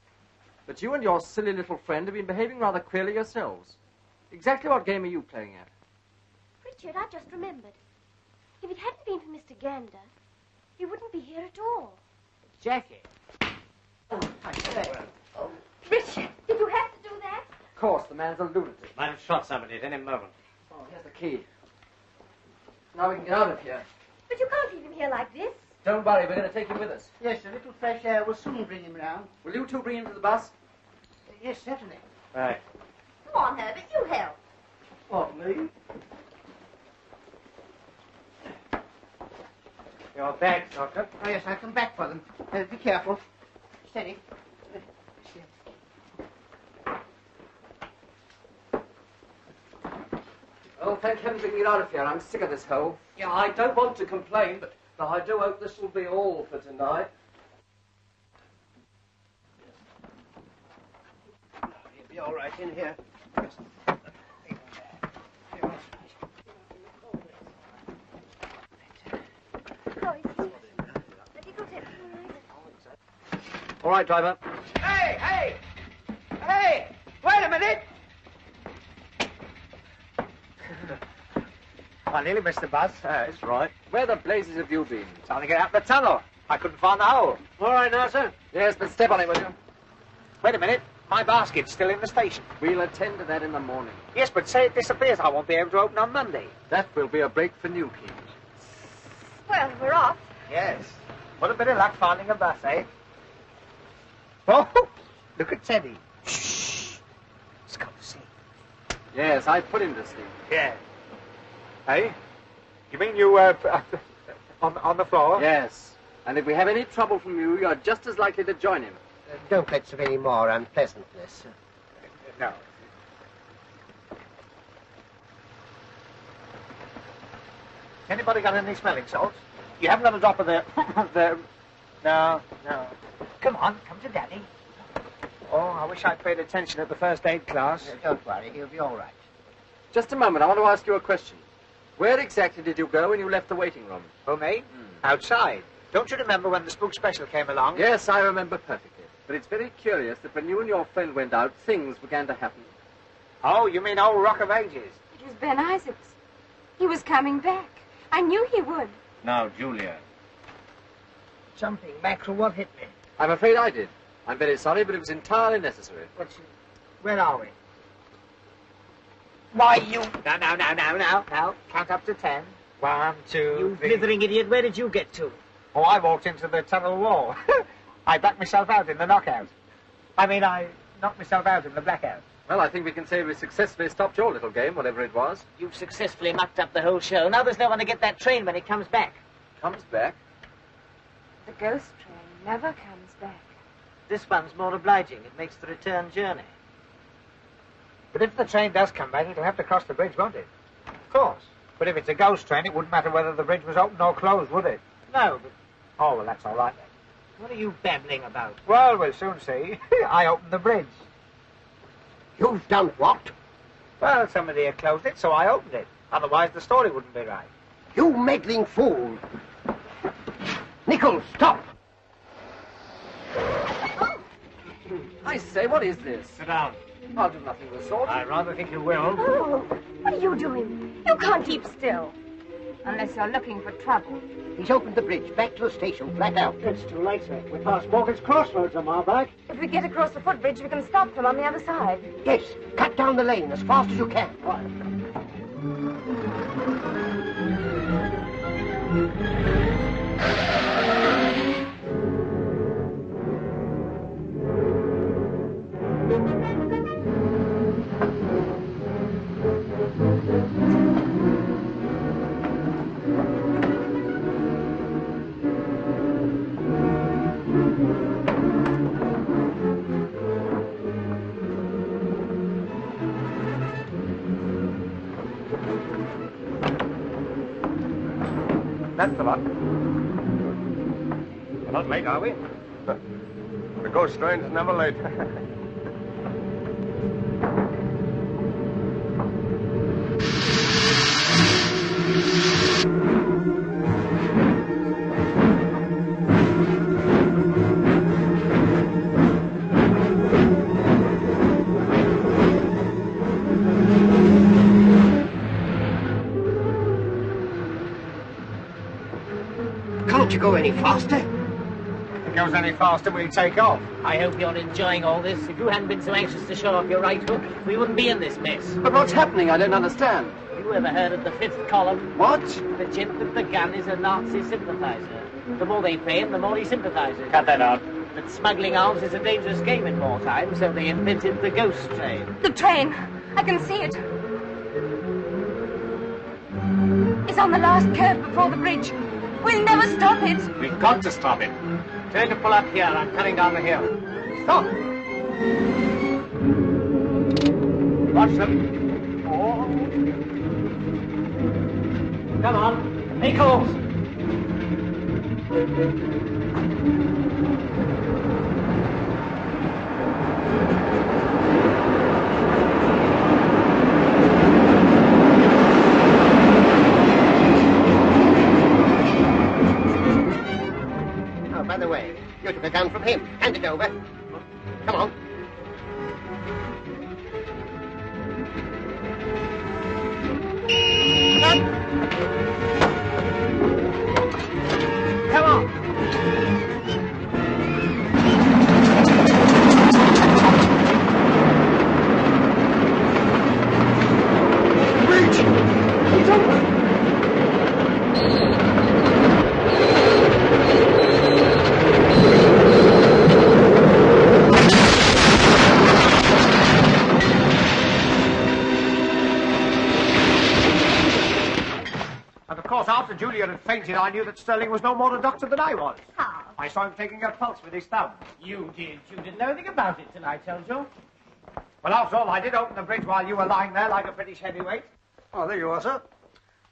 but you and your silly little friend have been behaving rather queerly yourselves. Exactly what game are you playing at? Richard, I just remembered. If it hadn't been for Mr. Gander, he wouldn't be here at all. Jackie. Oh, I say. Oh, Richard, did you have to do that? Of course, the man's a lunatic. Might have shot somebody at any moment. Oh, here's the key. Now we can get out of here. But you can't leave him here like this. Don't worry, we're going to take him with us. Yes, a little fresh air will soon bring him round. Will you two bring him to the bus? Yes, certainly. Right. Come on, Herbert, you help. What, me? Your bags, Doctor. Oh, yes, I'll come back for them. Be careful. Steady. Oh, thank heaven we can get out of here. I'm sick of this hole. Yeah, I don't want to complain, but I do hope this will be all for tonight. You'll be all right in here. All right, driver. Hey! Wait a minute! I nearly missed the bus. That's right. Where the blazes have you been? Trying to get out the tunnel. I couldn't find the hole. All right now, sir. Yes, but step on it, will you? Wait a minute. My basket's still in the station. We'll attend to that in the morning. Yes, but say it disappears. I won't be able to open on Monday. That will be a break for New King. Well, we're off. Yes. What a bit of luck finding a bus, eh? Oh, look at Teddy. Shh. He's gone to sleep. Yes, I put him to sleep. Yeah. Hey? You mean you, on the floor? Yes. And if we have any trouble from you, you're just as likely to join him. Don't let's have any more unpleasantness. No. Anybody got any smelling salts? You haven't got a drop of the... No. Come on, come to Daddy. Oh, I wish I'd paid attention at the first aid class. Don't worry, he'll be all right. Just a moment, I want to ask you a question. Where exactly did you go when you left the waiting room? Oh, me? Outside. Don't you remember when the spook special came along? Yes, I remember perfectly. But it's very curious that when you and your friend went out, things began to happen. Oh, you mean old Rock of Ages? It was Ben Isaacs. He was coming back. I knew he would. Now, Julia. Jumping mackerel, what hit me? I'm afraid I did. I'm very sorry, but it was entirely necessary. Where are we? Why, you... Now. Count up to 10. 1, 2, You 3... blithering idiot, where did you get to? Oh, I walked into the tunnel wall. I backed myself out in the knockout. I mean, I knocked myself out in the blackout. Well, I think we can say we successfully stopped your little game, whatever it was. You've successfully mucked up the whole show. Now there's no one to get that train when it comes back. Comes back? The ghost train never comes back. This one's more obliging. It makes the return journey. But if the train does come back, it'll have to cross the bridge, won't it? Of course. But if it's a ghost train, it wouldn't matter whether the bridge was open or closed, would it? No, but... Oh, well, that's all right then. What are you babbling about? Well, we'll soon see. I opened the bridge. You've done what? Well, somebody had closed it, so I opened it. Otherwise, the story wouldn't be right. You meddling fool. Nichols, stop. I say, what is this? Sit down. I'll do nothing of the sort. I rather think you will. Oh, what are you doing? You can't keep still. Unless you're looking for trouble. He's opened the bridge back to the station, flat out. It's too late, sir. We're past Morgan's Crossroads on our back. If we get across the footbridge, we can stop them on the other side. Yes, cut down the lane as fast as you can. That's the lot. We're not late, are we? The ghost train's never late. Can't you go any faster? If it goes any faster, we'll take off. I hope you're enjoying all this. If you hadn't been so anxious to show off your right hook, we wouldn't be in this mess. But what's happening? I don't understand. You ever heard of the fifth column? What? The gent with the gun is a Nazi sympathizer. The more they pay him, the more he sympathizes. Cut that out. But smuggling arms is a dangerous game in wartime, so they invented the ghost train. The train! I can see it. It's on the last curve before the bridge. We'll never stop it. We've got to stop it. Turn to pull up here. I'm cutting down the hill. Stop! Watch them. Oh. Come on. Make calls. Oh, by the way, you took a gun from him. Hand it over. Come on. Come on. Reach! He's open! And of course, after Julia had fainted, I knew that Sterling was no more a doctor than I was. How? I saw him taking her pulse with his thumb. You did. You didn't know anything about it till I told you. Well, after all, I did open the bridge while you were lying there like a British heavyweight. Oh, there you are, sir.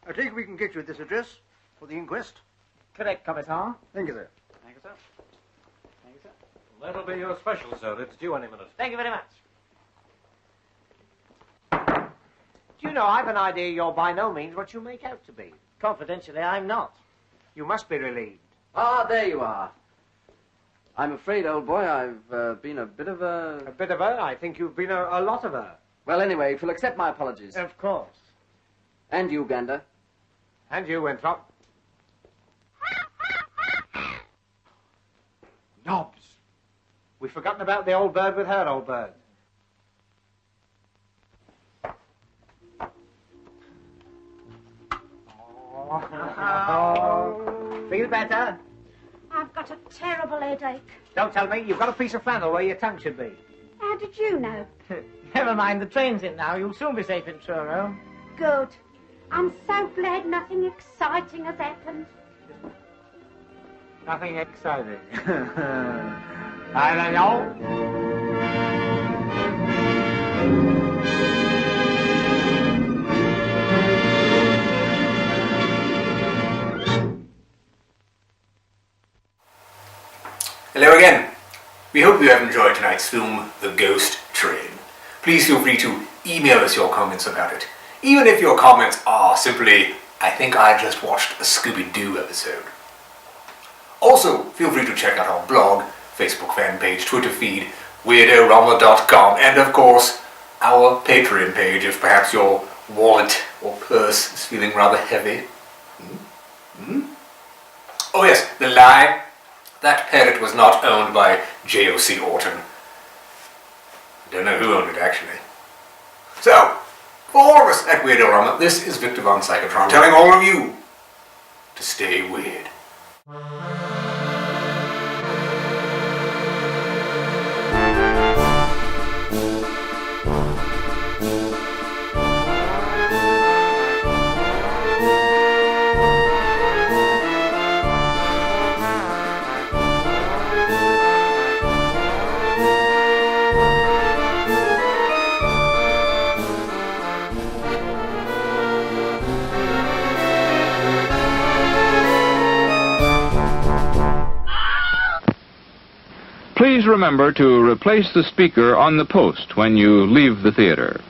I think we can get you at this address for the inquest. Correct, Commissar. Thank you, sir. Thank you, sir. Thank you, sir. That'll be your special, sir. It's due any minute. Thank you very much. Do you know, I've an idea you're by no means what you make out to be. Confidentially, I'm not. You must be relieved. Ah, there you are. I'm afraid, old boy, I've been a bit of a... A bit of her? I think you've been a lot of her. Well, anyway, if you'll accept my apologies. Of course. And you, Gander. And you, Winthrop. Knobs. We've forgotten about the old bird with her old bird. Oh. Feel better? I've got a terrible headache. Don't tell me. You've got a piece of flannel where your tongue should be. How did you know? Never mind, the train's in now. You'll soon be safe in Truro. Good. I'm so glad nothing exciting has happened. Nothing exciting. I don't know. Hello again. We hope you have enjoyed tonight's film, The Ghost Train. Please feel free to email us your comments about it. Even if your comments are simply, I think I just watched a Scooby-Doo episode. Also, feel free to check out our blog, Facebook fan page, Twitter feed, Weird-O-Rama.com, and of course, our Patreon page if perhaps your wallet or purse is feeling rather heavy. Oh yes, the lie. That parrot was not owned by J.O.C. Orton. I don't know who owned it, actually. So, for all of us at Weird-O-Rama, this is Victor von Psychotron telling all of you to stay weird. Please remember to replace the speaker on the post when you leave the theater.